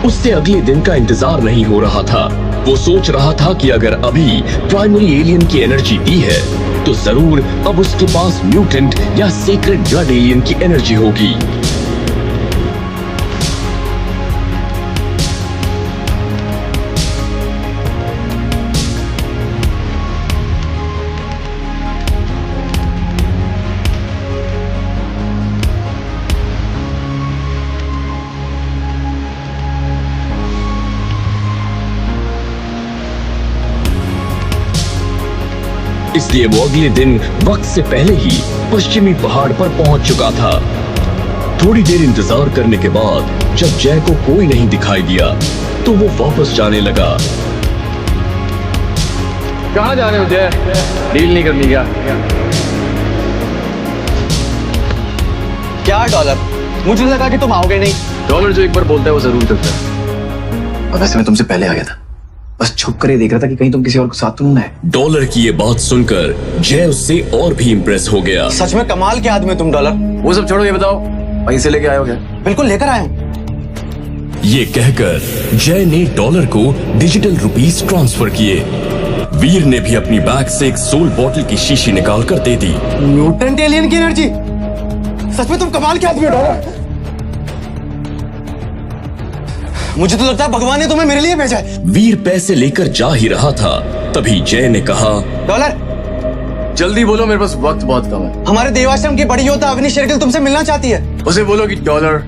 उससे अगले दिन का इंतजार नहीं हो रहा था। वो सोच रहा था कि अगर अभी प्राइमरी एलियन की एनर्जी दी है तो जरूर अब उसके पास म्यूटेंट या सीक्रेट ब्लड एलियन की एनर्जी होगी। इसलिए वो अगले दिन वक्त से पहले ही पश्चिमी पहाड़ पर पहुंच चुका था। थोड़ी देर इंतजार करने के बाद जब जय को कोई नहीं दिखाई दिया तो वो वापस जाने लगा। कहाँ जा रहे हो जय? डील नहीं करनी क्या? क्या डॉलर? मुझे लगा कि तुम आओगे नहीं। डॉलर जो एक बार बोलता है वो जरूर करता है। और वैसे मैं तुमसे पहले आ गया था, बस छुप कर ही देख रहा था कि कहीं तुम किसी और को साथ तो नहीं है। डॉलर की ये बात सुनकर जय उससे और भी इम्प्रेस हो गया। सच में कमाल के आदमी तुम डॉलर। वो सब छोड़ो, ये बताओ पैसे लेके आए हो क्या? बिल्कुल लेकर आया हूँ। ये कहकर जय ने डॉलर को डिजिटल रुपीस ट्रांसफर किए। वीर ने भी अपनी बैग से एक सोल बॉटल की शीशी निकाल कर दे दी। म्यूटेंट एलियन की एनर्जी? सच में तुम कमाल के आदमी हो डॉलर। मुझे तो लगता है भगवान ने तुम्हें मेरे लिए भेजा है। वीर पैसे लेकर जा ही रहा था, तभी जय ने कहा, डॉलर जल्दी बोलो, मेरे पास वक्त बहुत कम है। हमारे देवाश्रम की बड़ी योद्धा अवनी शेरगिल तुमसे मिलना चाहती है। उसे बोलो कि डॉलर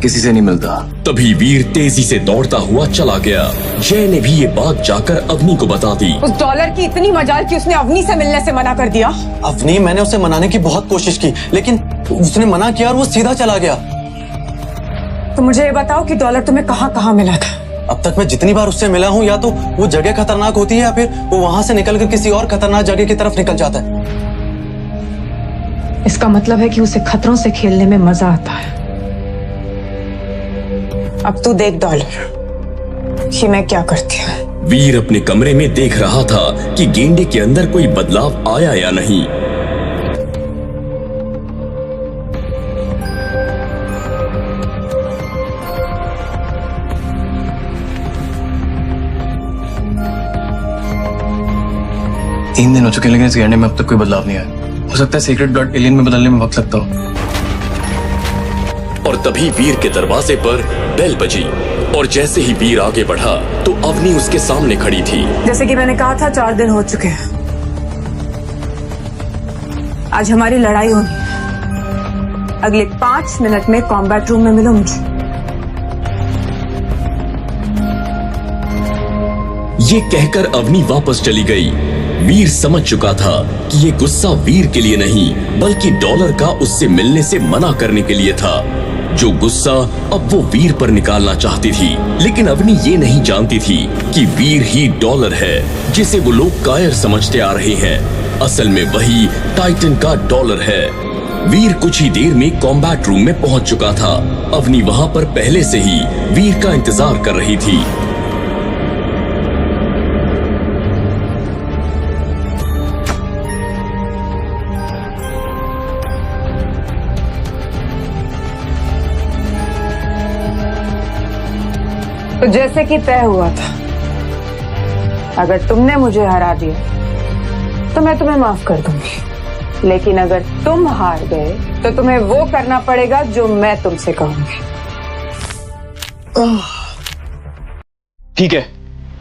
किसी से नहीं मिलता। तभी वीर तेजी से दौड़ता हुआ चला गया। जय ने भी ये बात जाकर अवनी को बता दी। उस डॉलर की इतनी मजाल कि उसने अवनी से मिलने से मना कर दिया। अवनी, मैंने उसे मनाने की बहुत कोशिश की, लेकिन उसने मना किया और वो सीधा चला गया। तो मुझे ये बताओ कि डॉलर तुम्हें कहाँ कहाँ मिला था? अब तक मैं जितनी बार उससे मिला हूँ, या तो वो जगह खतरनाक होती है या फिर वो वहां से निकलकर किसी और खतरनाक जगह की तरफ निकल जाता है। इसका मतलब है कि उसे खतरों से खेलने में मजा आता है। अब तू देख डॉलर कि मैं क्या करती हूँ। वीर अपने कमरे में देख रहा था कि गेंडे के अंदर कोई बदलाव आया या नहीं। तीन दिन हो चुके, लेकिन इस गेंडे में अब तक कोई बदलाव नहीं आया। हो सकता है सीक्रेट ब्लड एलियन में बदलने में वक्त लगता हो। और तभी वीर के दरवाजे पर बेल बजी और जैसे ही वीर आगे बढ़ा तो अवनी उसके सामने खड़ी थी। जैसे कि मैंने कहा था, 4 दिन हो चुके हैं। आज हमारी लड़ाई होनी है। अगले 5 मिनट में कॉम्बैट रूम में मिलो मुझे। ये कहकर अवनी वापस चली गई। वीर समझ चुका था कि ये गुस्सा वीर के लिए नहीं बल्कि डॉलर का उससे मिलने से मना करने के लिए था, जो गुस्सा अब वो वीर पर निकालना चाहती थी। लेकिन अवनी ये नहीं जानती थी कि वीर ही डॉलर है जिसे वो लोग कायर समझते आ रहे हैं। असल में वही टाइटन का डॉलर है। वीर कुछ ही देर में कॉम्बैट रूम में पहुंच चुका था। अवनी वहां पर पहले से ही वीर का इंतजार कर रही थी। तो जैसे कि तय हुआ था, अगर तुमने मुझे हरा दिया तो मैं तुम्हें माफ कर दूंगी, लेकिन अगर तुम हार गए तो तुम्हें वो करना पड़ेगा जो मैं तुमसे कहूंगी। ठीक है,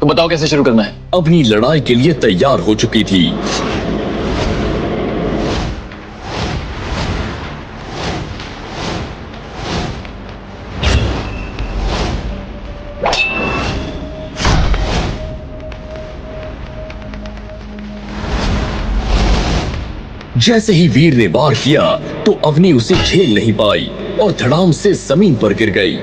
तो बताओ कैसे शुरू करना है। अपनी लड़ाई के लिए तैयार हो चुकी थी। जैसे ही वीर ने वार किया तो अवनी उसे झेल नहीं पाई और धड़ाम से जमीन पर गिर गई।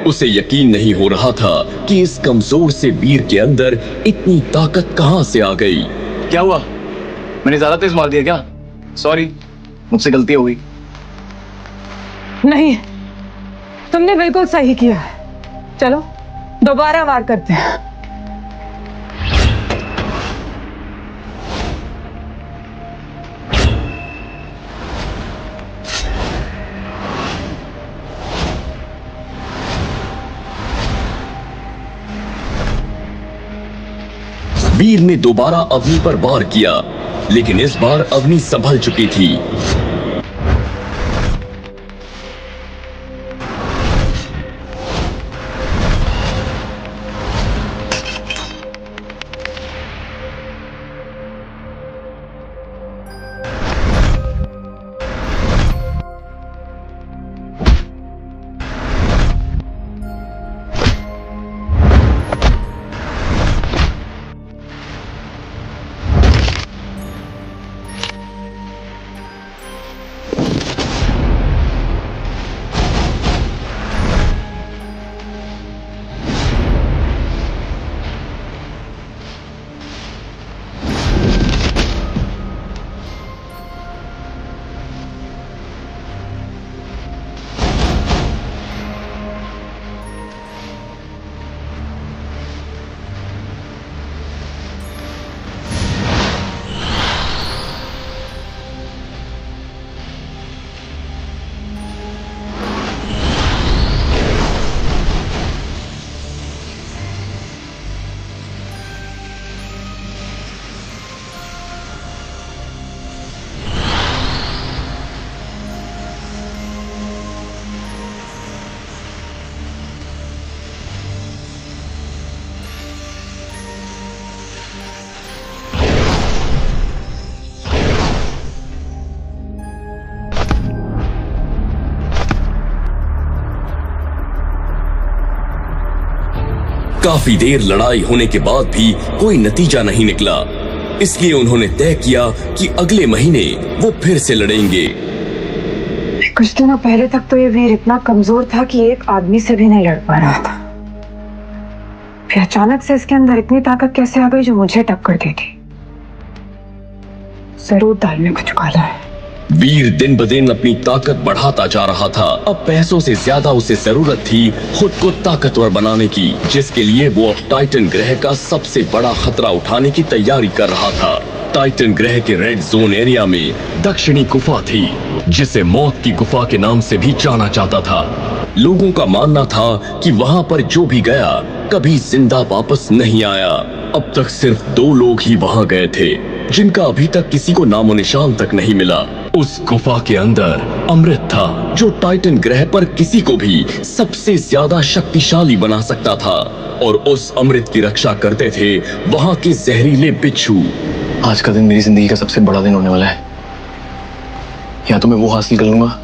उसे यकीन नहीं हो रहा था कि इस कमजोर से वीर के अंदर इतनी ताकत कहां से आ गई। क्या हुआ? मैंने ज्यादा तेज मार दिया क्या? सॉरी, मुझसे गलती हो गई। नहीं, तुमने बिल्कुल सही किया। चलो दोबारा वार करते हैं। वीर ने दोबारा अवनी पर वार किया, लेकिन इस बार अवनी संभल चुकी थी। काफी देर लड़ाई होने के बाद भी कोई नतीजा नहीं निकला, इसलिए उन्होंने तय किया कि अगले महीने वो फिर से लड़ेंगे। कुछ दिनों पहले तक तो ये वीर इतना कमजोर था कि एक आदमी से भी नहीं लड़ पा रहा था। फिर अचानक से इसके अंदर इतनी ताकत कैसे आ गई जो मुझे टक्कर देती। जरूर दाल में कुछ काला है। वीर दिन ब दिन अपनी ताकत बढ़ाता जा रहा था। अब पैसों से ज्यादा उसे जरूरत थी खुद को ताकतवर बनाने की, जिसके लिए वो अब टाइटन ग्रह का सबसे बड़ा खतरा उठाने की तैयारी कर रहा था। टाइटन ग्रह के रेड जोन एरिया में दक्षिणी गुफा थी, जिसे मौत की गुफा के नाम से भी जाना जाता था। लोगों का मानना था कि वहां पर जो भी गया कभी जिंदा वापस नहीं आया। अब तक सिर्फ 2 लोग ही वहां गए थे, जिनका अभी तक किसी को नामो निशान तक नहीं मिला। उस गुफा के अंदर अमृत था, जो टाइटन ग्रह पर किसी को भी सबसे ज्यादा शक्तिशाली बना सकता था, और उस अमृत की रक्षा करते थे वहां के जहरीले बिच्छू। आज का दिन मेरी जिंदगी का सबसे बड़ा दिन होने वाला है। या तो मैं वो हासिल कर लूंगा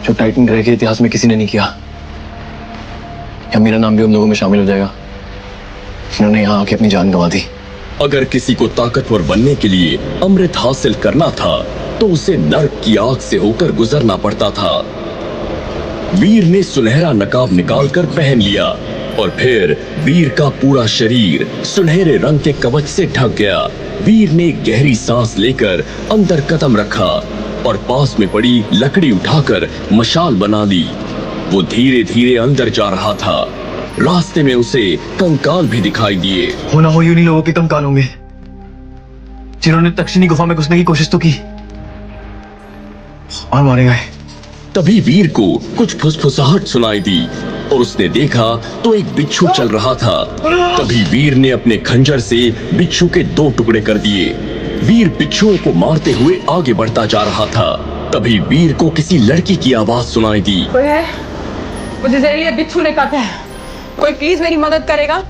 जो टाइटन ग्रह के इतिहास में किसी ने नहीं किया, या मेरा नाम भी उन लोगों में शामिल हो जाएगा जिन्होंने यहाँ आके अपनी जान गंवा दी। अगर किसी को ताकतवर बनने के लिए अमृत हासिल करना था तो उसे नर्क की आग से होकर गुजरना पड़ता था। वीर ने सुनहरा नकाब निकालकर पहन लिया और फिर वीर का पूरा शरीर सुनहरे रंग के कवच से ढक गया। वीर ने गहरी सांस लेकर अंदर कदम रखा और पास में पड़ी लकड़ी उठाकर मशाल बना ली। वो धीरे धीरे अंदर जा रहा था। रास्ते में उसे कंकाल भी दिखाई दिए। हो ना हो यूं नहीं लोगों के कंकाल होंगे जिन्होंने दक्षिणी गुफा में घुसने की कोशिश तो की और मारे गए। तभी वीर को कुछ फुसफुसाहट सुनाई दी और उसने देखा तो एक बिच्छू चल रहा था। तभी वीर ने अपने खंजर से बिच्छू के 2 टुकड़े कर दिए। वीर बिच्छुओं को मारते हुए आगे बढ़ता जा रहा था। तभी वीर को किसी लड़की की आवाज सुनाई दी। कोई है? मुझे जहरीले बिच्छू ने काटा है, कोई प्लीज मेरी मदद करेगा?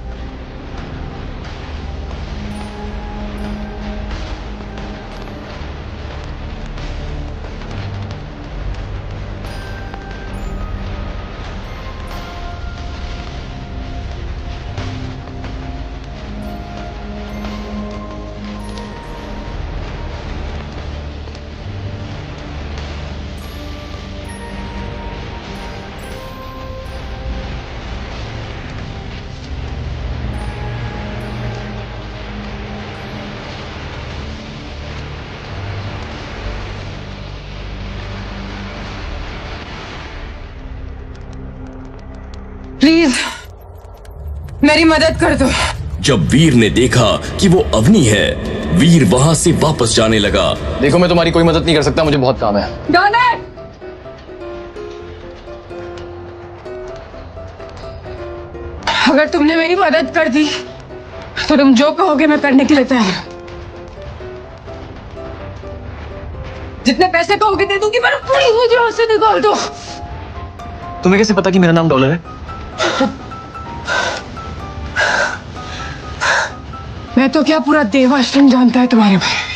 प्लीज मेरी मदद कर दो। जब वीर ने देखा कि वो अवनी है, वीर वहां से वापस जाने लगा। देखो मैं तुम्हारी कोई मदद नहीं कर सकता, मुझे बहुत काम है। डॉनर! अगर तुमने मेरी मदद कर दी तो तुम जो कहोगे मैं करने के लिए तैयार हूं। जितने पैसे कहोगे दे दूंगी, पर प्लीज मुझे यहाँ से निकाल दो। तुम्हें कैसे पता कि मेरा नाम डॉलर है? मैं तो क्या पूरा देवाश्रम जानता है तुम्हारे बारे में।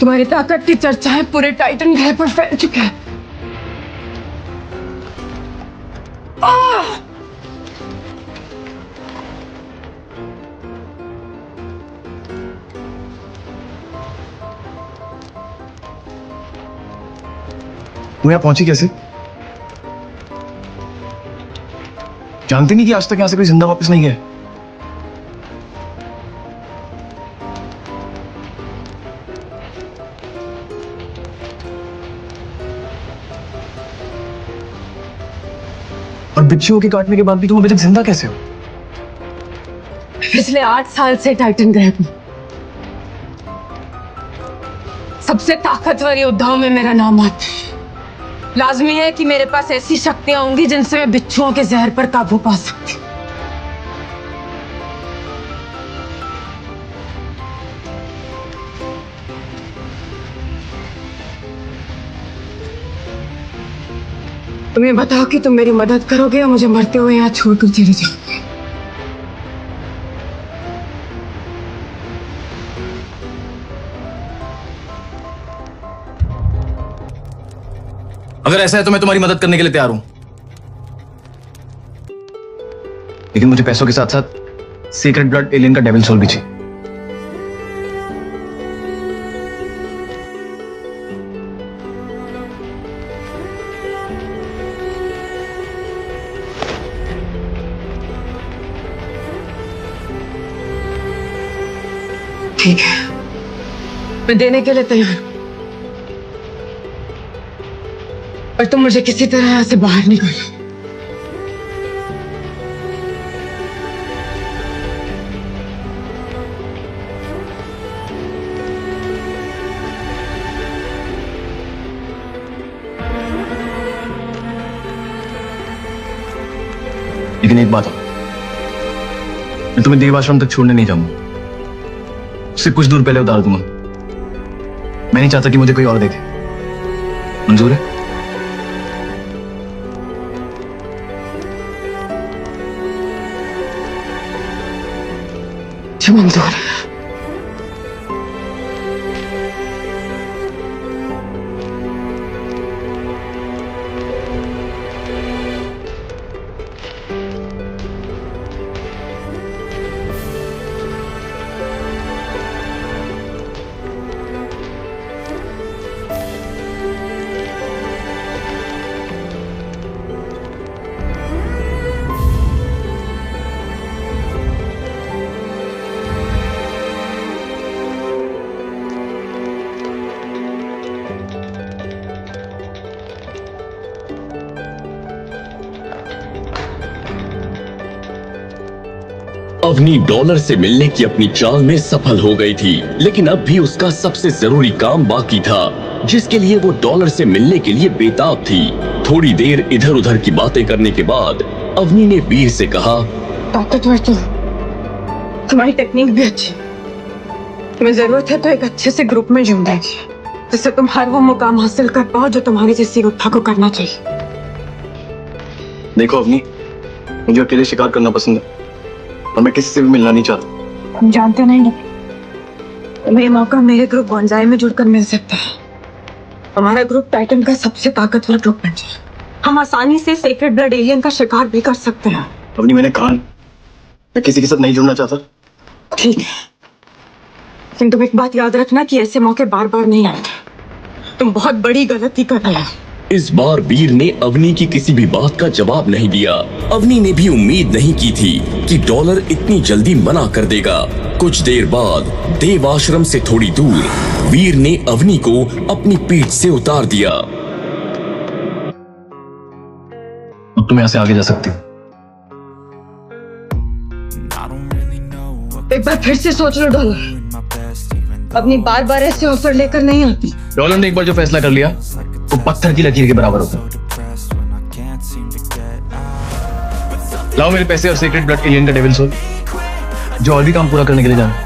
तुम्हारी ताकत की चर्चाएं पूरे टाइटन ग्रह पर फैल चुके हैं। तुम यहाँ पहुंची कैसे? जानते नहीं कि आज तक यहां से कोई जिंदा वापस नहीं गया? और बिच्छुओं के काटने के बाद भी तुम अभी तक जिंदा कैसे हो? पिछले 8 साल से टाइटन ग्रह में सबसे ताकतवर योद्धाओं में मेरा नाम आता है। लाजमी है कि मेरे पास ऐसी शक्तियां होंगी जिनसे मैं बिच्छुओं के जहर पर काबू पा सकती हूँ। तुम्हें बताओ कि तुम मेरी मदद करोगे या मुझे मरते हुए यहाँ छोड़कर चले जाओगे? अगर ऐसा है तो मैं तुम्हारी मदद करने के लिए तैयार हूं, लेकिन मुझे पैसों के साथ साथ सीक्रेट ब्लड एलियन का डेविल सोल भी चाहिए। ठीक है, मैं देने के लिए तैयार हूं, पर तुम मुझे किसी तरह यहां से बाहर निकालो। लेकिन एक बात हो, मैं तुम्हें देवाश्रम तक छोड़ने नहीं जाऊंगा। उससे कुछ दूर पहले उतार दूंगा। मैं नहीं चाहता कि मुझे कोई और देखे। मंजूर है? मंजूर है। अवनी डॉलर से मिलने की अपनी चाल में सफल हो गई थी, लेकिन अब भी उसका सबसे जरूरी काम बाकी था, जिसके लिए वो डॉलर से मिलने के लिए बेताब थी। थोड़ी देर इधर उधर की बातें करने के बाद अवनी ने वीर से कहा, ताकतवर तो तुम्हारी टेक्निक भी अच्छी, तुम्हें जरूरत है तो एक अच्छे से ग्रुप में जुड़ जाएगी, जिससे तुम हर वो मुकाम हासिल कर पाओ जो तुम्हारी जैसी योद्धा को करना चाहिए। देखो अवनी, मुझे अकेले शिकार करना पसंद है और मैं किसी से भी मिलना नहीं चाहता। तुम जानते नहीं, तुम्हें ये मौका मेरे ग्रुप बॉन्जाई में जुड़कर मिल सकता है। हमारा ग्रुप टाइटन का सबसे ताकतवर ग्रुप बन जाए। हम आसानी से सीक्रेट ब्लड एलियन का शिकार भी कर सकते हैं। अवनी, मैंने कहा मैं किसी के साथ नहीं जुड़ना चाहता। ठीक है, लेकिन तुम एक बात याद रखना कि ऐसे मौके बार बार नहीं आते। तुम बहुत बड़ी गलती कर रहे हो। इस बार वीर ने अवनी की किसी भी बात का जवाब नहीं दिया। अवनी ने भी उम्मीद नहीं की थी कि डॉलर इतनी जल्दी मना कर देगा। कुछ देर बाद देव आश्रम से थोड़ी दूर वीर ने अवनी को अपनी पीठ से उतार दिया। अब तुम यहां से आगे जा सकती हो। एक बार फिर से सोच लो डॉलर, अपनी बार बार ऐसे ऑफर लेकर नहीं आती। डॉलर ने एक बार जो फैसला कर लिया वो पत्थर की लकीर के बराबर होता है। लाओ मेरे पैसे और सीक्रेट ब्लड एलियन का डेविल सोल, जो और भी काम पूरा करने के लिए जाना।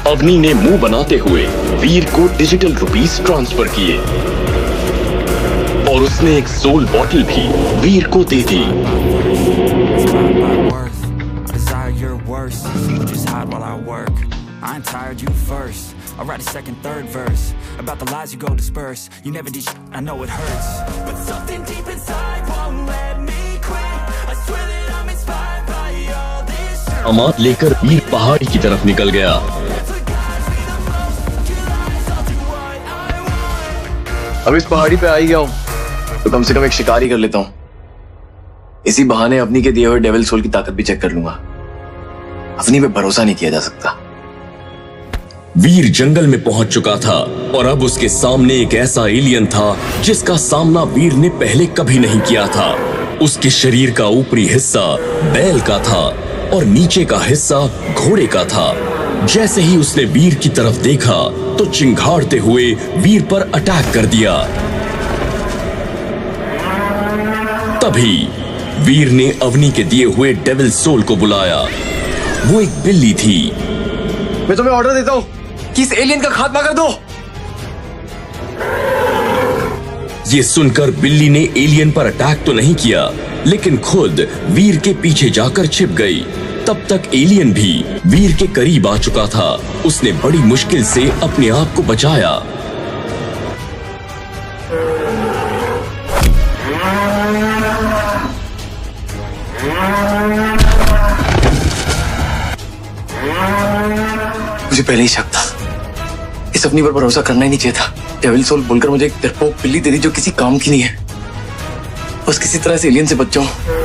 अवनी ने मुंह बनाते हुए वीर को डिजिटल रुपीस ट्रांसफर किए और उसने एक सोल बॉटल भी वीर को दे दी। अमाद लेकर वीर पहाड़ी की तरफ निकल गया। अब इस पहाड़ी पे आ ही गया हूं तो कम से कम एक शिकार ही कर लेता हूं। इसी बहाने अपनी के दिए हुए डेविल सोल की ताकत भी चेक कर लूंगा। अपनी पे भरोसा नहीं किया जा सकता। वीर जंगल में पहुंच चुका था और अब उसके सामने एक ऐसा एलियन था जिसका सामना वीर ने पहले कभी नहीं किया था। उसके शरीर का ऊपरी हिस्सा बैल का था और नीचे का हिस्सा घोड़े का था। जैसे ही उसने वीर की तरफ देखा तो चिंघाड़ते हुए वीर पर अटैक कर दिया। तभी वीर ने अवनी के दिए हुए डेविल सोल को बुलाया। वो एक बिल्ली थी। मैं तुम्हें ऑर्डर देता हूं कि इस एलियन का खात्मा कर दो। ये सुनकर बिल्ली ने एलियन पर अटैक तो नहीं किया, लेकिन खुद वीर के पीछे जाकर छिप गई। तब तक एलियन भी वीर के करीब आ चुका था। उसने बड़ी मुश्किल से अपने आप को बचाया। मुझे पहले ही शक था। इस अपनी पर भरोसा करना ही नहीं चाहिए था। डेविल सोल बोलकर मुझे एक डरपोक बिल्ली दे दी जो किसी काम की नहीं है। बस किसी तरह से एलियन से बच जाऊं।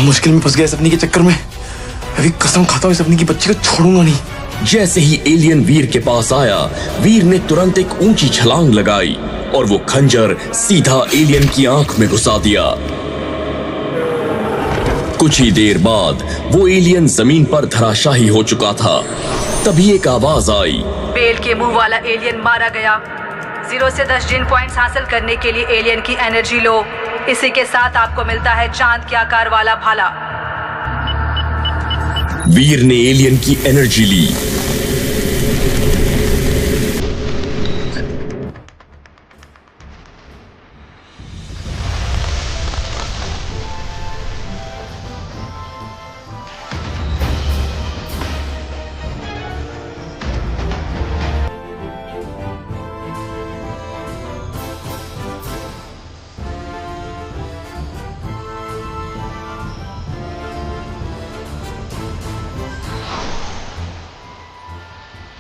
मुश्किल में फंस गया सपनी के चक्कर में। अभी कसम खाता हूं इस अपनी की बच्ची को छोड़ूंगा नहीं। जैसे ही एलियन वीर के पास आया, वीर ने तुरंत एक ऊंची छलांग लगाई और वो खंजर सीधा एलियन की आंख में घुसा दिया। कुछ ही देर बाद वो एलियन जमीन पर धराशाही हो चुका था। तभी एक आवाज आई, बेल के मुंह वाला एलियन मारा गया। 0 से 10 जिन पॉइंट्स हासिल करने के लिए एलियन की एनर्जी लो। इसी के साथ आपको मिलता है चांद के आकार वाला भाला। वीर ने एलियन की एनर्जी ली।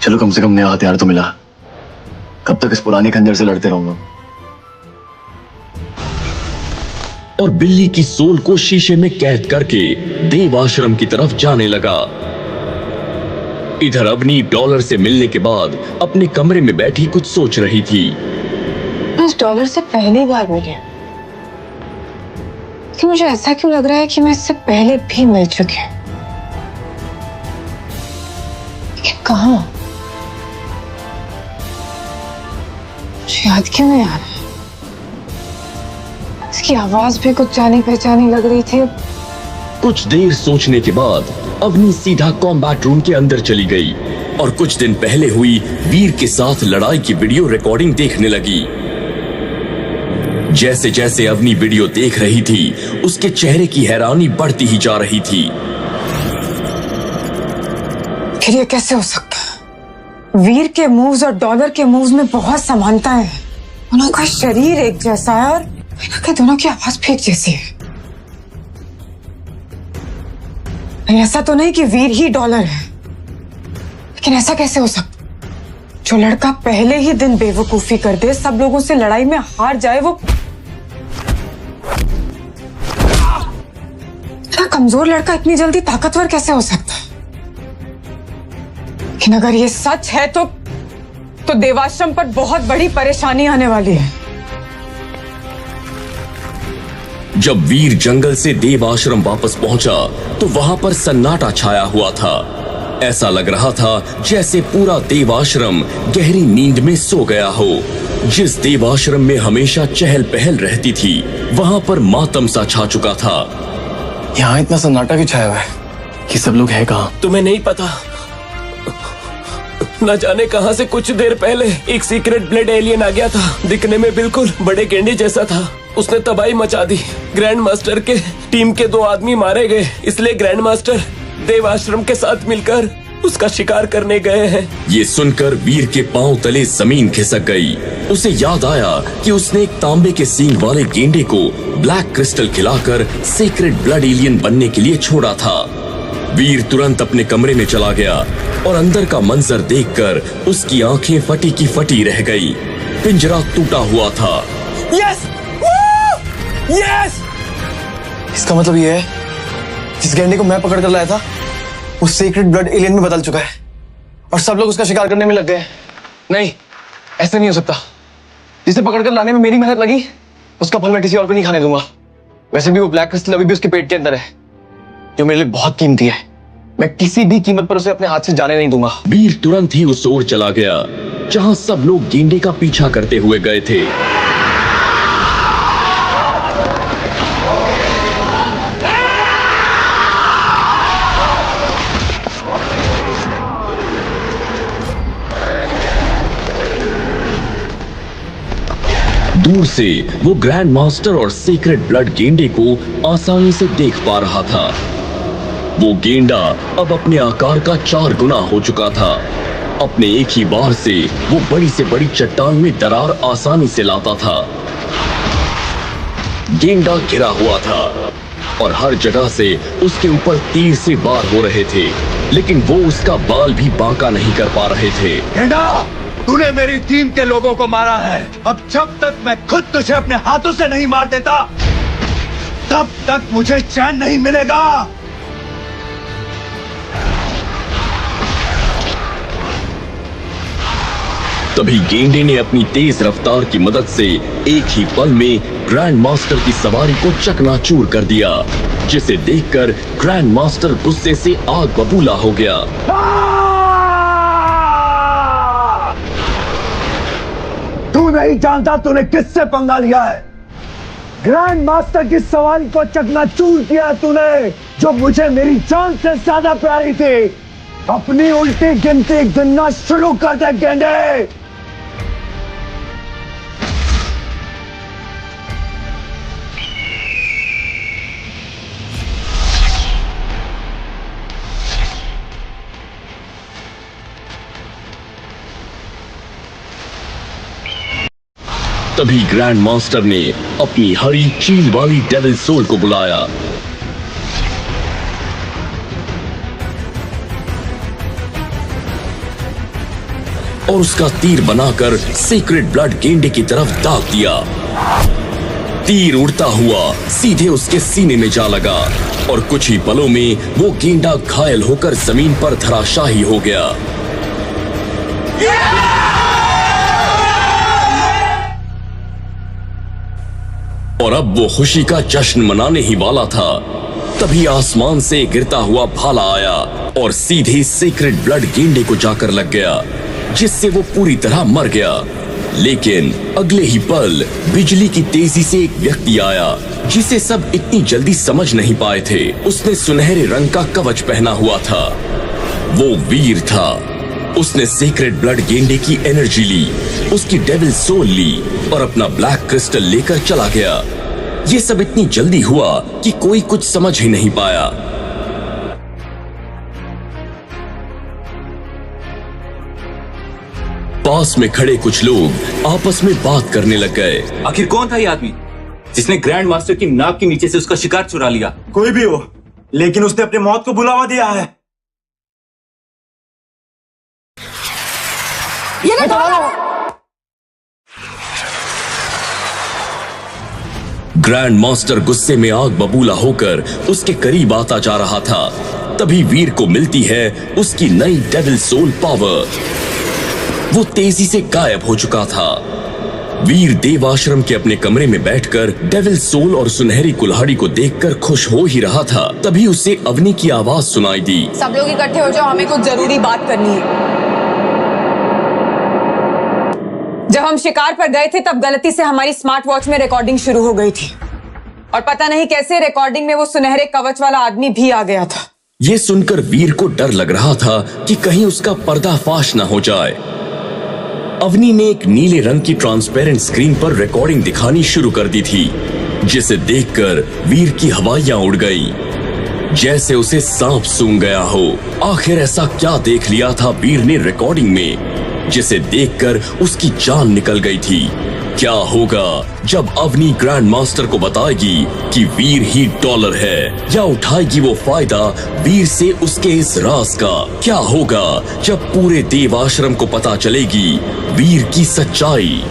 चलो कम से कम नया हथियार तो मिला। कब तक इस पुराने खंजर से लड़ते रहूंगा। और बिल्ली की सोल को शीशे में कैद करके देव आश्रम की तरफ जाने लगा। इधर अवनी डॉलर से मिलने के बाद अपने कमरे में बैठी कुछ सोच रही थी। इस डॉलर से पहली बार मिले कि मुझे ऐसा क्यों लग रहा है कि मैं इससे पहले भी मिल चुकी हूं। कहां? मुझे याद क्यों नहीं आ रहा? इसकी आवाज भी कुछ जानी पहचानी लग रही थी। कुछ देर सोचने के बाद अवनी सीधा कॉम्बैट रूम के अंदर चली गई और कुछ दिन पहले हुई वीर के साथ लड़ाई की वीडियो रिकॉर्डिंग देखने लगी। जैसे जैसे अवनी वीडियो देख रही थी, उसके चेहरे की हैरानी बढ़ती ही जा रही थी। फिर ये कैसे हो सकता है? वीर के मूव्स और डॉलर के मूव्स में बहुत समानता है। दोनों का शरीर एक जैसा है और इनके दोनों की आवाज भी एक जैसी है। ऐसा तो नहीं कि वीर ही डॉलर है, लेकिन ऐसा कैसे हो सकता? जो लड़का पहले ही दिन बेवकूफी कर दे, सब लोगों से लड़ाई में हार जाए, वो इतना कमजोर लड़का इतनी जल्दी ताकतवर कैसे हो सकता? लेकिन अगर ये सच है तो देवाश्रम पर बहुत बड़ी परेशानी आने वाली है। जब वीर जंगल से देव आश्रम वापस पहुंचा तो वहां पर सन्नाटा छाया हुआ था। ऐसा लग रहा था जैसे पूरा देव आश्रम गहरी नींद में सो गया हो। जिस देव आश्रम में हमेशा चहल पहल रहती थी, वहां पर मातम सा छा चुका था। यहाँ इतना सन्नाटा क्यों छाया हुआ है? कि सब लोग हैं कहाँ? तुम्हें नहीं पता? न जाने कहां से कुछ देर पहले एक सीक्रेट ब्लड एलियन आ गया था। दिखने में बिल्कुल बड़े गेंडे जैसा था। उसने तबाही मचा दी। ग्रैंड मास्टर के टीम के 2 आदमी मारे गए, इसलिए ग्रैंड मास्टर देव आश्रम के साथ मिलकर उसका शिकार करने गए हैं। ये सुनकर वीर के पांव तले जमीन खिसक गई। उसे याद आया कि उसने एक तांबे के सींग वाले गेंडे को ब्लैक क्रिस्टल खिलाकर सीक्रेट ब्लड एलियन बनने के लिए छोड़ा था। वीर तुरंत अपने कमरे में चला गया और अंदर का मंजर देखकर उसकी आंखें फटी की फटी रह गई। पिंजरा टूटा हुआ था। यस! यस! इसका मतलब ये है, जिस गेंडे को मैं पकड़ कर लाया था, वो सीक्रेट ब्लड एलियन में बदल चुका है और सब लोग उसका शिकार करने में लग गए। नहीं, ऐसे नहीं हो सकता। जिसे पकड़कर लाने में मेरी मेहनत लगी, उसका फल मैं किसी और को नहीं खाने दूंगा। वैसे भी वो ब्लैक क्रिस्टल अभी भी उसके पेट के अंदर है, जो मेरे लिए बहुत कीमती है। मैं किसी भी कीमत पर उसे अपने हाथ से जाने नहीं दूंगा। वीर तुरंत ही उस ओर चला गया जहां सब लोग गेंडे का पीछा करते हुए गए थे। दूर से वो ग्रैंड मास्टर और सीक्रेट ब्लड गेंडे को आसानी से देख पा रहा था। वो गेंडा अब अपने आकार का 4 गुना हो चुका था। अपने एक ही बार से वो बड़ी से बड़ी चट्टान में दरार आसानी से लाता था। गेंडा घिरा हुआ था और हर जगह से उसके ऊपर तीर से वार हो रहे थे, लेकिन वो उसका बाल भी बांका नहीं कर पा रहे थे। गेंडा, तूने मेरी टीम के लोगों को मारा है। अब जब तक मैं खुद तुझे अपने हाथों से नहीं मार देता, तब तक मुझे चैन नहीं मिलेगा। तभी गेंडे ने अपनी तेज रफ्तार की मदद से एक ही पल में ग्रैंड मास्टर की सवारी को चकनाचूर कर दिया, जिसे देखकर ग्रैंड मास्टर गुस्से से आग बबूला हो गया। तू नहीं जानता तूने किससे पंगा लिया है। ग्रैंड मास्टर की सवारी को चकनाचूर किया तूने, जो मुझे मेरी जान से ज्यादा प्यारी थी। अपनी उल्टी गिनती गिनना शुरू कर दे गेंडे। तभी ग्रैंड मास्टर ने अपनी हरी चील वाली डेविल सोल को बुलाया। और उसका तीर बनाकर सीक्रेट ब्लड गेंडे की तरफ दाग दिया। तीर उड़ता हुआ सीधे उसके सीने में जा लगा और कुछ ही पलों में वो गेंडा घायल होकर जमीन पर धराशायी हो गया। और अब वो खुशी का जश्न मनाने ही वाला था, तभी आसमान से गिरता हुआ भाला आया और सीधे सीक्रेट ब्लड गेंडे को जाकर लग गया, जिससे वो पूरी तरह मर गया। लेकिन अगले ही पल बिजली की तेजी से एक व्यक्ति आया, जिसे सब इतनी जल्दी समझ नहीं पाए थे। उसने सुनहरे रंग का कवच पहना हुआ था। वो वीर था। उसने सीक्रेट ब्लड गेंडे की एनर्जी ली, उसकी डेविल सोल ली और अपना ब्लैक क्रिस्टल लेकर चला गया। ये सब इतनी जल्दी हुआ कि कोई कुछ समझ ही नहीं पाया। पास में खड़े कुछ लोग आपस में बात करने लग गए। आखिर कौन था ये आदमी जिसने ग्रैंड मास्टर की नाक के नीचे से उसका शिकार चुरा लिया? कोई भी हो, लेकिन उसने अपनी मौत को बुलावा दिया है। ग्रैंड मास्टर गुस्से में आग बबूला होकर उसके करीब आता जा रहा था। तभी वीर को मिलती है उसकी नई डेविल सोल पावर। वो तेजी से गायब हो चुका था। वीर देवाश्रम के अपने कमरे में बैठकर डेविल सोल और सुनहरी कुल्हाड़ी को देखकर खुश हो ही रहा था। तभी उसे अवनी की आवाज सुनाई दी। सब लोग इकट्ठे हो जाओ, हमें कुछ जरूरी बात करनी है। जब हम शिकार पर गए थे तब गलती से हमारी स्मार्ट वॉच में रिकॉर्डिंग शुरू हो गई थी और पता नहीं कैसे रिकॉर्डिंग में वो सुनहरे कवच वाला आदमी भी आ गया था। ये सुनकर वीर को डर लग रहा था कि कहीं उसका पर्दाफाश न हो जाए। अवनी ने एक नीले रंग की ट्रांसपेरेंट स्क्रीन पर रिकॉर्डिंग दिखानी शुरू कर दी थी, जिसे देखकर वीर की हवाइयां उड़ गई, जैसे उसे सांप सूंघ गया हो। आखिर ऐसा क्या देख लिया था वीर ने रिकॉर्डिंग में जिसे देखकर उसकी जान निकल गई थी? क्या होगा जब अवनी ग्रैंड मास्टर को बताएगी कि वीर ही डॉलर है, या उठाएगी वो फायदा वीर से उसके इस राज का? क्या होगा जब पूरे देवाश्रम को पता चलेगी वीर की सच्चाई?